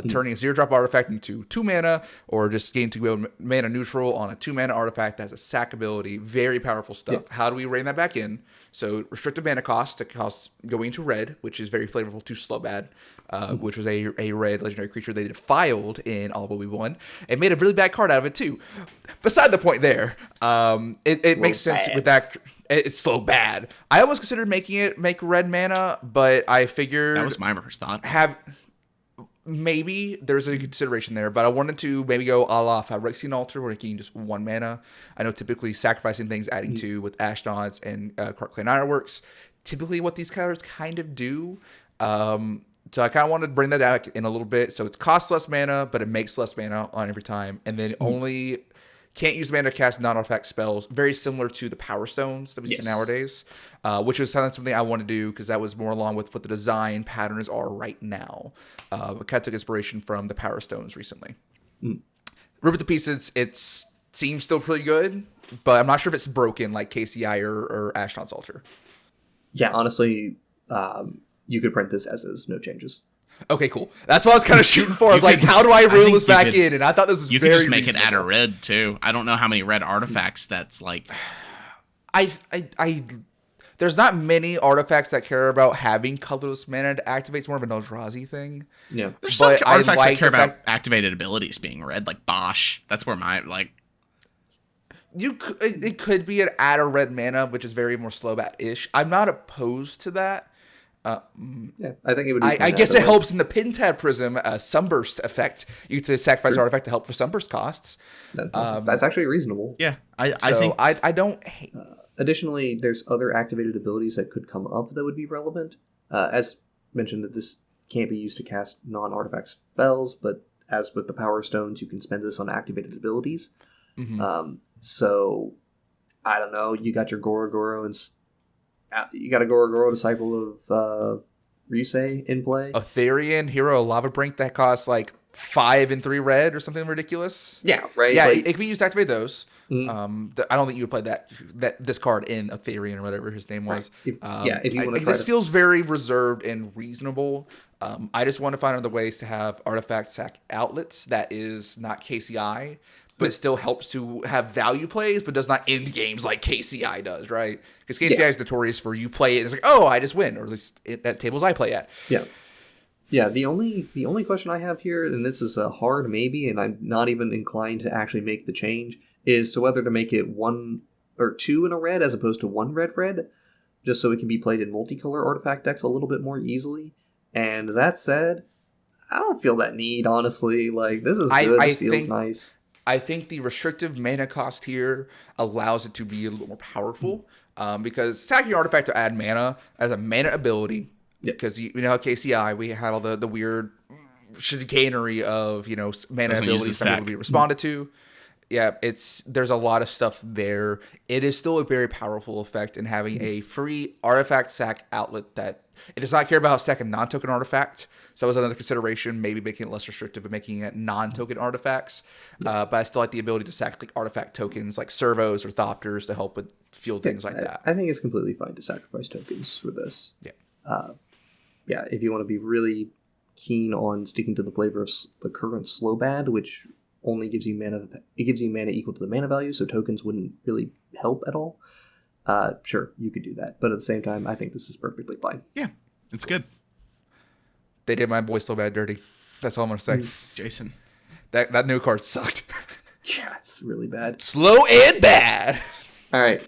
Speaker 2: Turning a 0-drop artifact into 2 mana, or just gain 2 mana neutral on a 2 mana artifact that has a sack ability. Very powerful stuff. How do we rein that back in? So restricted mana cost to cost going into red, which is very flavorful to Slowbad, which was a red legendary creature they defiled in All But We Won, and made a really bad card out of it too. Beside the point there, it makes sense with that. It's slow bad. I almost considered making it make red mana, but I figured
Speaker 3: that was my first thought.
Speaker 2: Maybe there's a consideration there, but I wanted to maybe go a la Phyrexian Altar, where making just 1 mana. I know typically sacrificing things, adding 2 with Ashnod's and Cart Clan Ironworks. Typically what these cards kind of do. So I kind of wanted to bring that out in a little bit. So it costs less mana, but it makes less mana on every time. And then only can't use mana to cast non-artifact spells, very similar to the Power Stones that we see nowadays, which was something I wanted to do because that was more along with what the design patterns are right now. I kind of took inspiration from the Power Stones recently. Rip It to Pieces, it seems still pretty good, but I'm not sure if it's broken like KCI or Ashnod's Altar.
Speaker 1: Yeah, honestly, you could print this as is, no changes.
Speaker 2: Okay, cool. That's what I was kind of shooting for. I was like, how do I reel this back in? And I thought this was very
Speaker 3: You could just make
Speaker 2: reasonable.
Speaker 3: it add a red, too. I don't know how many red artifacts that's like...
Speaker 2: There's not many artifacts that care about having colorless mana to activate. It's more of an Eldrazi thing.
Speaker 1: Yeah.
Speaker 3: There's some artifacts that care about activated abilities being red, like Bosch. That's where my, like...
Speaker 2: It could be an add a red mana, which is very more Slowbat-ish. I'm not opposed to that.
Speaker 1: I think it would be
Speaker 2: I guess it helps in the Pintab Prism Sunburst effect. You get to sacrifice an artifact to help for Sunburst costs.
Speaker 1: That's actually reasonable.
Speaker 3: Yeah, I think...
Speaker 2: I don't hate...
Speaker 1: Additionally, there's other activated abilities that could come up that would be relevant. As mentioned, that this can't be used to cast non-artifact spells, but as with the Power Stones, you can spend this on activated abilities. So, I don't know, you got your Gorogoro and... You got a Gorogoro Disciple of Ryusei in play.
Speaker 2: Aetherian Hero Lava Brink that costs like 5 and 3 red or something ridiculous.
Speaker 1: Yeah, right.
Speaker 2: Yeah, it can be used to activate those. I don't think you would play this card in Aetherian or whatever his name was.
Speaker 1: Right. If you want to try
Speaker 2: this feels very reserved and reasonable. I just want to find other ways to have artifact sack outlets that is not KCI, but it still helps to have value plays, but does not end games like KCI does, right? Because KCI is notorious for you play it and it's like, oh, I just win, or at least at tables I play at.
Speaker 1: Yeah. The only question I have here, and this is a hard maybe, and I'm not even inclined to actually make the change, is to whether to make it 1 or 2 in a red as opposed to 1 red, just so it can be played in multicolor artifact decks a little bit more easily. And that said, I don't feel that need, honestly. Like, this is good. This feels nice.
Speaker 2: I think the restrictive mana cost here allows it to be a little bit more powerful because sacking artifact to add mana as a mana ability, because you know how KCI, we have all the weird chicanery of, mana abilities that will be responded to. Yeah, there's a lot of stuff there. It is still a very powerful effect in having a free artifact sack outlet that it does not care about sacking non-token artifact. So that was another consideration, maybe making it less restrictive, but making it non-token artifacts. But I still like the ability to sack like artifact tokens like servos or thopters to help with field things like that.
Speaker 1: I think it's completely fine to sacrifice tokens for this. If you want to be really keen on sticking to the flavor of the current Slowbad, which only gives you mana. It gives you mana equal to the mana value, so tokens wouldn't really help at all. Sure, you could do that, but at the same time, I think this is perfectly fine.
Speaker 3: Yeah, it's good.
Speaker 2: They did my boy Slowbad dirty. That's all I'm gonna say.
Speaker 3: Jason,
Speaker 2: that new card sucked.
Speaker 1: Yeah, it's really bad.
Speaker 2: Slow and bad.
Speaker 1: All right.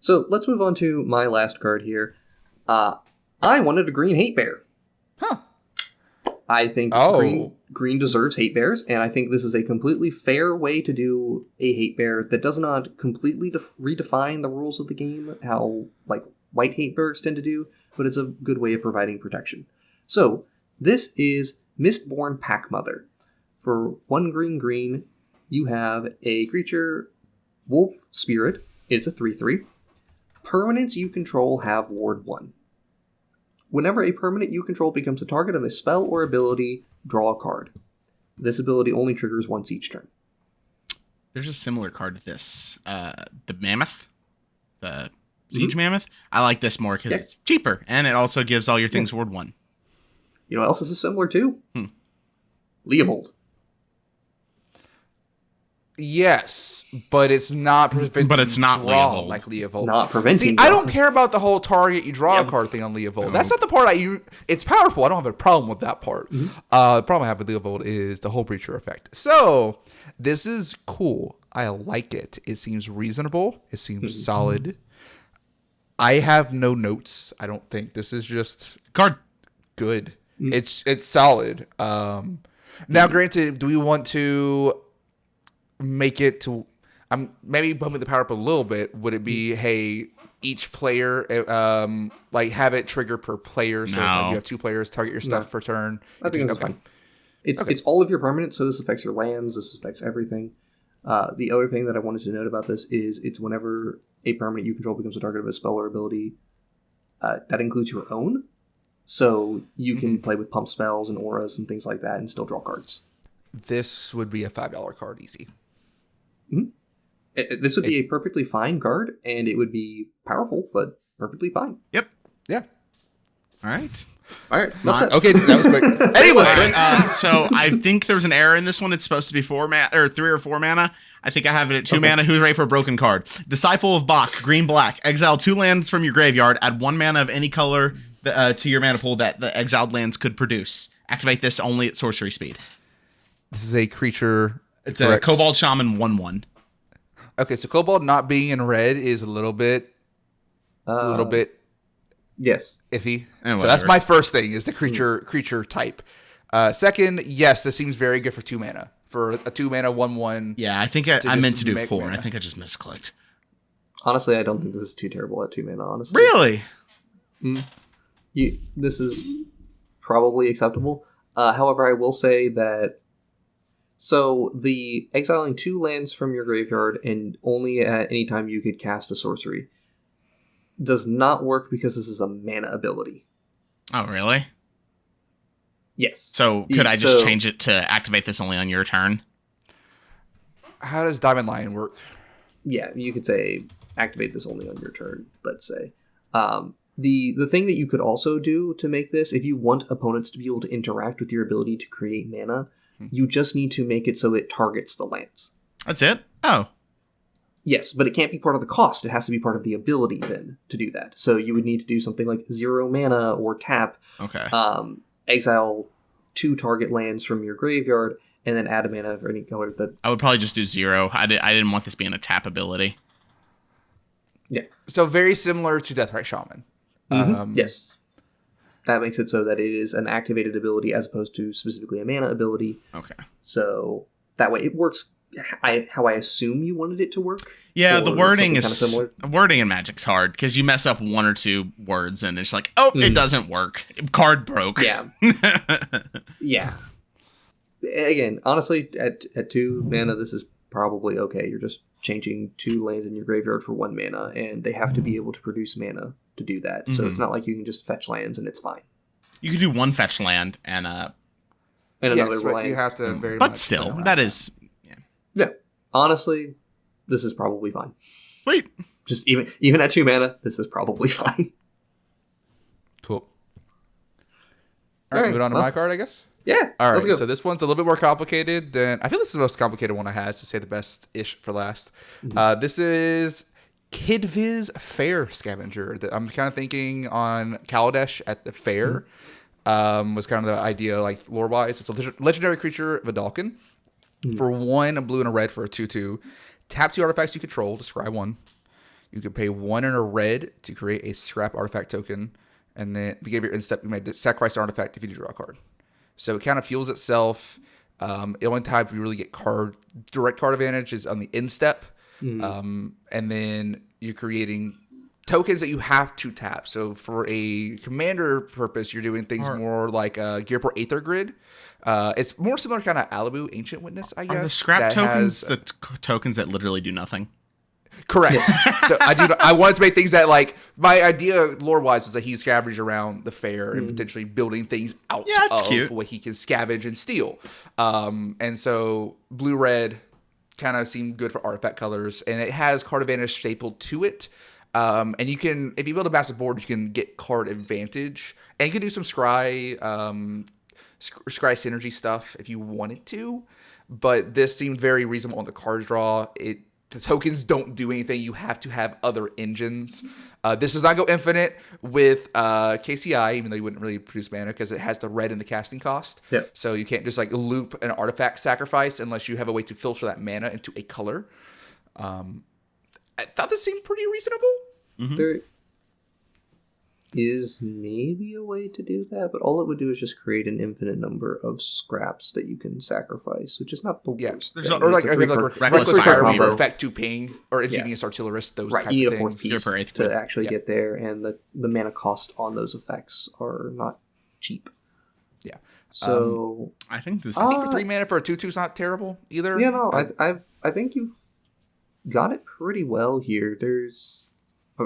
Speaker 1: So let's move on to my last card here. I wanted a green Hatebear.
Speaker 2: Huh.
Speaker 1: I think green deserves Hatebears, and I think this is a completely fair way to do a Hatebear that does not completely redefine the rules of the game, how like white Hatebears tend to do, but it's a good way of providing protection. So, this is Mistborn Packmother. For 1 green, you have a creature, Wolf Spirit. It's a 3/3. Permanents you control have Ward 1. Whenever a permanent you control becomes the target of a spell or ability, draw a card. This ability only triggers once each turn.
Speaker 3: There's a similar card to this. The Mammoth. The Siege Mammoth. I like this more because it's cheaper, and it also gives all your things Ward 1.
Speaker 1: You know what else is similar to? Leovold.
Speaker 2: Yes, but it's not preventing
Speaker 3: Leovold.
Speaker 2: like Leovold.
Speaker 1: Not preventing.
Speaker 2: See, I don't care about the whole target you draw a card thing on Leovold. No. That's not the part it's powerful. I don't have a problem with that part. The problem I have with Leovold is the whole Breacher effect. So, this is cool. I like it. It seems reasonable. It seems solid. I have no notes. I don't think. This is just
Speaker 3: card
Speaker 2: good. It's solid. Now, granted, do we want to make it to maybe bumping the power up a little bit? Would it be, hey, each player like have it trigger per player, so like you have 2 players target your stuff per turn?
Speaker 1: I think that's fine. It's all of your permanents, so this affects your lands, this affects everything. The other thing that I wanted to note about this is it's whenever a permanent you control becomes a target of a spell or ability, that includes your own, so you can play with pump spells and auras and things like that and still draw cards.
Speaker 2: This would be a $5 card easy.
Speaker 1: This would be a perfectly fine card, and it would be powerful, but perfectly fine.
Speaker 3: Yep.
Speaker 2: Yeah.
Speaker 3: All right.
Speaker 1: Okay,
Speaker 2: that was quick. Anyway,
Speaker 3: so I think there's an error in this one. It's supposed to be 4 mana or 3 or 4 mana. I think I have it at 2 mana. Who's ready for a broken card? Disciple of Bach, green-black. Exile 2 lands from your graveyard. Add 1 mana of any color to your mana pool that the exiled lands could produce. Activate this only at sorcery speed.
Speaker 2: This is a creature.
Speaker 3: It's a Kobold Shaman 1/1.
Speaker 2: Okay, so Kobold not being in red is a little bit
Speaker 1: yes,
Speaker 2: iffy. So that's my first thing is the creature type. Second, yes, this seems very good for 2 mana. For a 2 mana 1/1.
Speaker 3: Yeah, I think I meant to do 4. Mana. I think I just misclicked.
Speaker 1: Honestly, I don't think this is too terrible at 2 mana, honestly.
Speaker 3: Really?
Speaker 1: This is probably acceptable. However, I will say that so the exiling 2 lands from your graveyard and only at any time you could cast a sorcery does not work because this is a mana ability.
Speaker 3: Oh, really?
Speaker 1: Yes.
Speaker 3: So could I just change it to activate this only on your turn?
Speaker 2: How does Diamond Lion work?
Speaker 1: Yeah, you could say activate this only on your turn, let's say. The thing that you could also do to make this, if you want opponents to be able to interact with your ability to create mana, you just need to make it so it targets the lands.
Speaker 3: That's it? Oh.
Speaker 1: Yes, but it can't be part of the cost. It has to be part of the ability then to do that. So you would need to do something like 0 mana or tap.
Speaker 3: Okay.
Speaker 1: Exile 2 target lands from your graveyard, and then add a mana of any color that...
Speaker 3: I would probably just do 0. I didn't want this being a tap ability.
Speaker 1: Yeah.
Speaker 2: So very similar to Deathrite Shaman.
Speaker 1: Yes. That makes it so that it is an activated ability as opposed to specifically a mana ability.
Speaker 3: Okay.
Speaker 1: So that way it works how I assume you wanted it to work.
Speaker 3: Yeah, the wording is similar. Wording in Magic's hard because you mess up 1 or 2 words and it's like, oh, it doesn't work. Card broke.
Speaker 1: Yeah. Yeah. Again, honestly, at 2 mana, this is probably okay. You're just changing 2 lands in your graveyard for 1 mana, and they have to be able to produce mana to do that. So it's not like you can just fetch lands and it's fine.
Speaker 3: You can do 1 fetch land and
Speaker 1: another land.
Speaker 2: You have to very
Speaker 3: but
Speaker 2: much
Speaker 3: still, that is...
Speaker 1: Yeah. Honestly, this is probably fine.
Speaker 3: Wait.
Speaker 1: Just even at 2 mana, this is probably fine.
Speaker 2: Cool. All right, moving on to my card, I guess?
Speaker 1: Yeah.
Speaker 2: All right,
Speaker 1: let's go.
Speaker 2: So this one's a little bit more complicated than... I feel this is the most complicated one I had, to say the best-ish for last. This is Kidviz Fair Scavenger. I'm kind of thinking on Kaladesh at the fair. Was kind of the idea, like, lore-wise. It's a legendary creature, Vidalkin. For 1, a blue and a red for a 2/2. Tap 2 artifacts you control to scry 1. You can pay 1 and a red to create a scrap artifact token. And then at the beginning of your end step, you may sacrifice an artifact if you draw a card. So it kind of fuels itself. The only time you really get direct card advantage is on the end step. And then you're creating tokens that you have to tap. So for a commander purpose, you're doing things more like Gearport Aether Grid. It's more similar to kind of Alibu Ancient Witness, I guess.
Speaker 3: Are the scrap tokens tokens that literally do nothing?
Speaker 2: Correct. So I wanted to make things that, like, my idea lore-wise was that he's scavenging around the fair and potentially building things out of what he can scavenge and steal. And so blue-red kind of seemed good for artifact colors, and it has card advantage stapled to it. And you can, if you build a massive board, you can get card advantage, and you can do some scry synergy stuff if you wanted to. But this seemed very reasonable on the card draw. The tokens don't do anything. You have to have other engines. This does not go infinite with KCI, even though you wouldn't really produce mana because it has the red in the casting cost.
Speaker 1: Yeah.
Speaker 2: So you can't just like loop an artifact sacrifice unless you have a way to filter that mana into a color. I thought this seemed pretty reasonable.
Speaker 1: Mm-hmm. There is maybe a way to do that, but all it would do is just create an infinite number of scraps that you can sacrifice, which is not the worst.
Speaker 2: Or like Reckless Fire Weaver, Effect 2 Ping, or Ingenious Artillerist, those type of things. You need a fourth piece
Speaker 1: to actually get there, and the mana cost on those effects are not cheap.
Speaker 2: Yeah.
Speaker 1: So
Speaker 3: I think this.
Speaker 2: I think for 3 mana for a 2/2 is not terrible either.
Speaker 1: Yeah, no, I think you've got it pretty well here.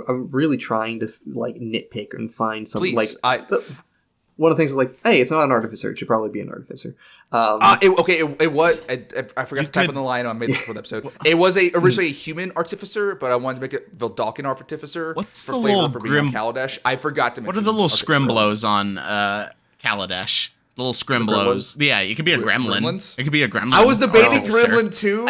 Speaker 1: I'm really trying to like nitpick and find something.
Speaker 2: Please,
Speaker 1: one of the things is like, hey, it's not an artificer. It should probably be an artificer.
Speaker 2: It was. I forgot to type on the line. I made this for the episode. It was originally a human artificer, but I wanted to make it Veldalkin artificer.
Speaker 3: What's
Speaker 2: for
Speaker 3: the
Speaker 2: flavor
Speaker 3: little
Speaker 2: for being on Kaladesh? I forgot to mention.
Speaker 3: What are the little scrimblows on Kaladesh? The little scrimblows. Yeah, it could be a gremlin.
Speaker 2: Gremlins?
Speaker 3: It could be a gremlin.
Speaker 2: I was debating gremlin too.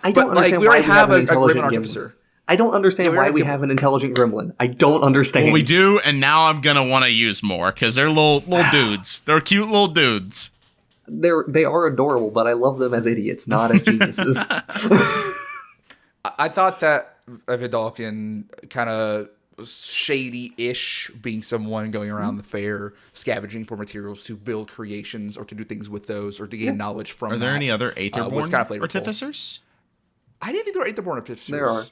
Speaker 1: I don't understand
Speaker 2: we
Speaker 1: why
Speaker 2: already have a
Speaker 1: gremlin
Speaker 2: artificer.
Speaker 1: I don't understand why we have an intelligent gremlin. I don't understand.
Speaker 3: Well, we do, and now I'm gonna want to use more because they're little dudes. They're cute little dudes.
Speaker 1: They are adorable, but I love them as idiots, not as geniuses.
Speaker 2: I thought that Vidalkin kind of shady-ish, being someone going around the fair scavenging for materials to build creations or to do things with those or to gain knowledge from.
Speaker 3: Are there any other Aetherborn
Speaker 2: kind of
Speaker 3: artificers?
Speaker 2: I didn't think there were Aetherborn artificers.
Speaker 1: There are.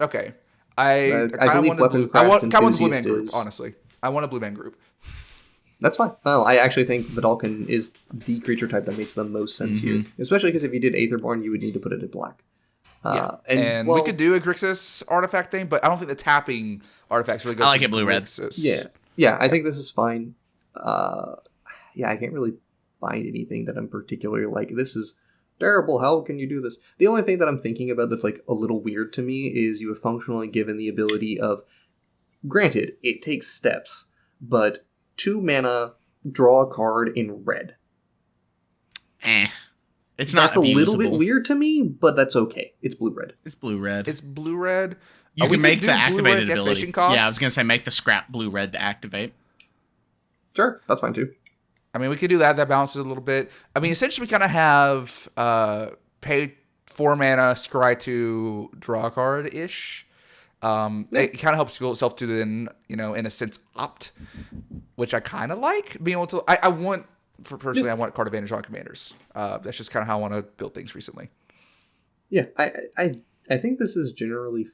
Speaker 2: Okay. I
Speaker 1: believe
Speaker 2: want a Blue Man group, honestly. I want a Blue Man group.
Speaker 1: That's fine. No, I actually think Vidalkin is the creature type that makes the most sense here. Especially because if you did Aetherborn, you would need to put it in black.
Speaker 2: And we could do a Grixis artifact thing, but I don't think the tapping artifacts really go.
Speaker 3: I like it blue-red.
Speaker 1: Yeah, I think this is fine. I can't really find anything that I'm particularly like, this is terrible, how can you do this? The only thing that I'm thinking about that's like a little weird to me is you have functionally given the ability of, granted, it takes steps, but 2 mana, draw a card in red.
Speaker 3: It's not
Speaker 1: That's a little bit weird to me, but that's okay. It's blue-red.
Speaker 3: It's blue-red.
Speaker 2: It's blue-red.
Speaker 3: You can make the activated ability. Yeah, I was going to say make the scrap blue-red to activate.
Speaker 1: Sure, that's fine too.
Speaker 2: I mean, we could do that. That balances a little bit. I mean, essentially, we kind of have pay 4 mana, scry to draw a card-ish. It kind of helps fuel itself to then, in a sense, opt, which I kind of like. Being able to, I want card advantage on commanders. That's just kind of how I want to build things recently.
Speaker 1: Yeah, I think this is generally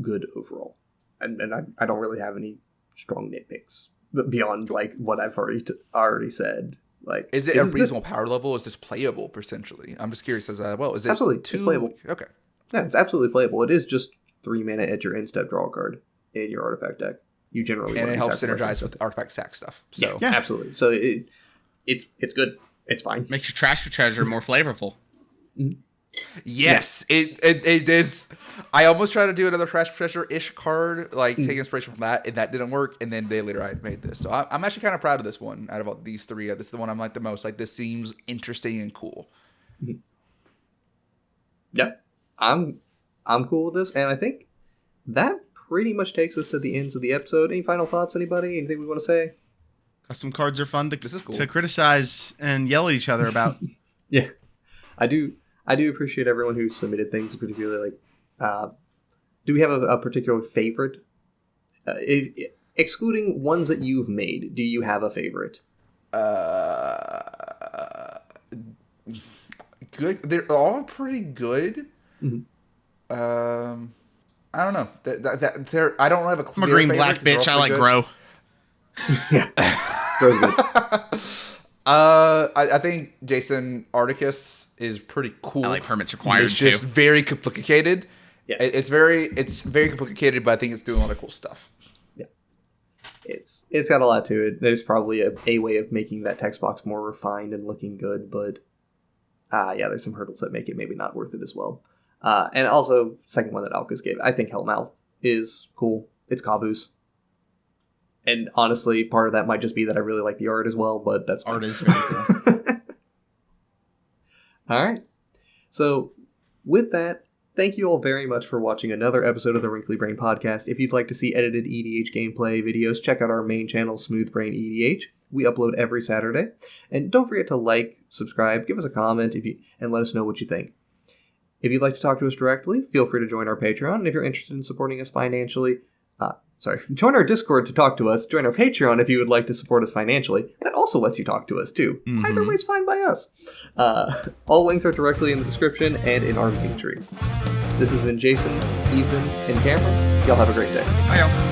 Speaker 1: good overall. And I don't really have any strong nitpicks. But beyond like what I've already said, like,
Speaker 2: is it a reasonable power level? Is this playable potentially? I'm just curious as is it
Speaker 1: absolutely playable?
Speaker 2: Okay,
Speaker 1: yeah, it's absolutely playable. It is just 3 mana at your end step, draw a card in your artifact deck. You generally
Speaker 2: and it helps synergize with artifact sack stuff. So
Speaker 1: yeah, absolutely. So it's good. It's fine.
Speaker 3: Makes your trash treasure more flavorful.
Speaker 1: Mm-hmm.
Speaker 2: Yes, it is. I almost tried to do another trash treasure-ish card, like take inspiration from that, and that didn't work. And then a day later, I made this. So I'm actually kind of proud of this one. Out of all these 3, this is the one I'm like the most. Like, this seems interesting and cool.
Speaker 1: Mm-hmm. Yeah, I'm cool with this, and I think that pretty much takes us to the ends of the episode. Any final thoughts, anybody? Anything we want to say?
Speaker 3: Custom cards are fun
Speaker 2: this is cool.
Speaker 3: to criticize and yell at each other about.
Speaker 1: Yeah, I do appreciate everyone who submitted things, particularly like, do we have a particular favorite? excluding ones that you've made, do you have a favorite?
Speaker 2: Good. They're all pretty good.
Speaker 1: Mm-hmm.
Speaker 2: I don't know. They're. I don't have a clear
Speaker 3: I'm a green
Speaker 2: favorite.
Speaker 3: black bitch. I like Grough.
Speaker 1: Yeah, Grough's good.
Speaker 2: I think Jason Articus is pretty cool.
Speaker 3: I like permits required
Speaker 2: It's just very complicated.
Speaker 1: Yeah.
Speaker 2: It's very complicated, but I think it's doing a lot of cool stuff.
Speaker 1: Yeah, it's got a lot to it. There's probably a way of making that text box more refined and looking good, but yeah, there's some hurdles that make it maybe not worth it as well. And also, second one that Alkis gave, I think Hellmouth is cool. It's Caboose. And honestly, part of that might just be that I really like the art as well, but that's fine.
Speaker 3: Art is very cool.
Speaker 1: All right. So, with that, thank you all very much for watching another episode of the Wrinkly Brain Podcast. If you'd like to see edited EDH gameplay videos, check out our main channel, SmoothBrainEDH. We upload every Saturday. And don't forget to like, subscribe, give us a comment and let us know what you think. If you'd like to talk to us directly, feel free to join our Patreon. And if you're interested in supporting us financially, join our Discord to talk to us. Join our Patreon if you would like to support us financially. That also lets you talk to us, too.
Speaker 3: Mm-hmm.
Speaker 1: Either way's fine by us. All links are directly in the description and in our link tree. This has been Jason, Ethan, and Cameron. Y'all have a great day.
Speaker 3: Bye, y'all.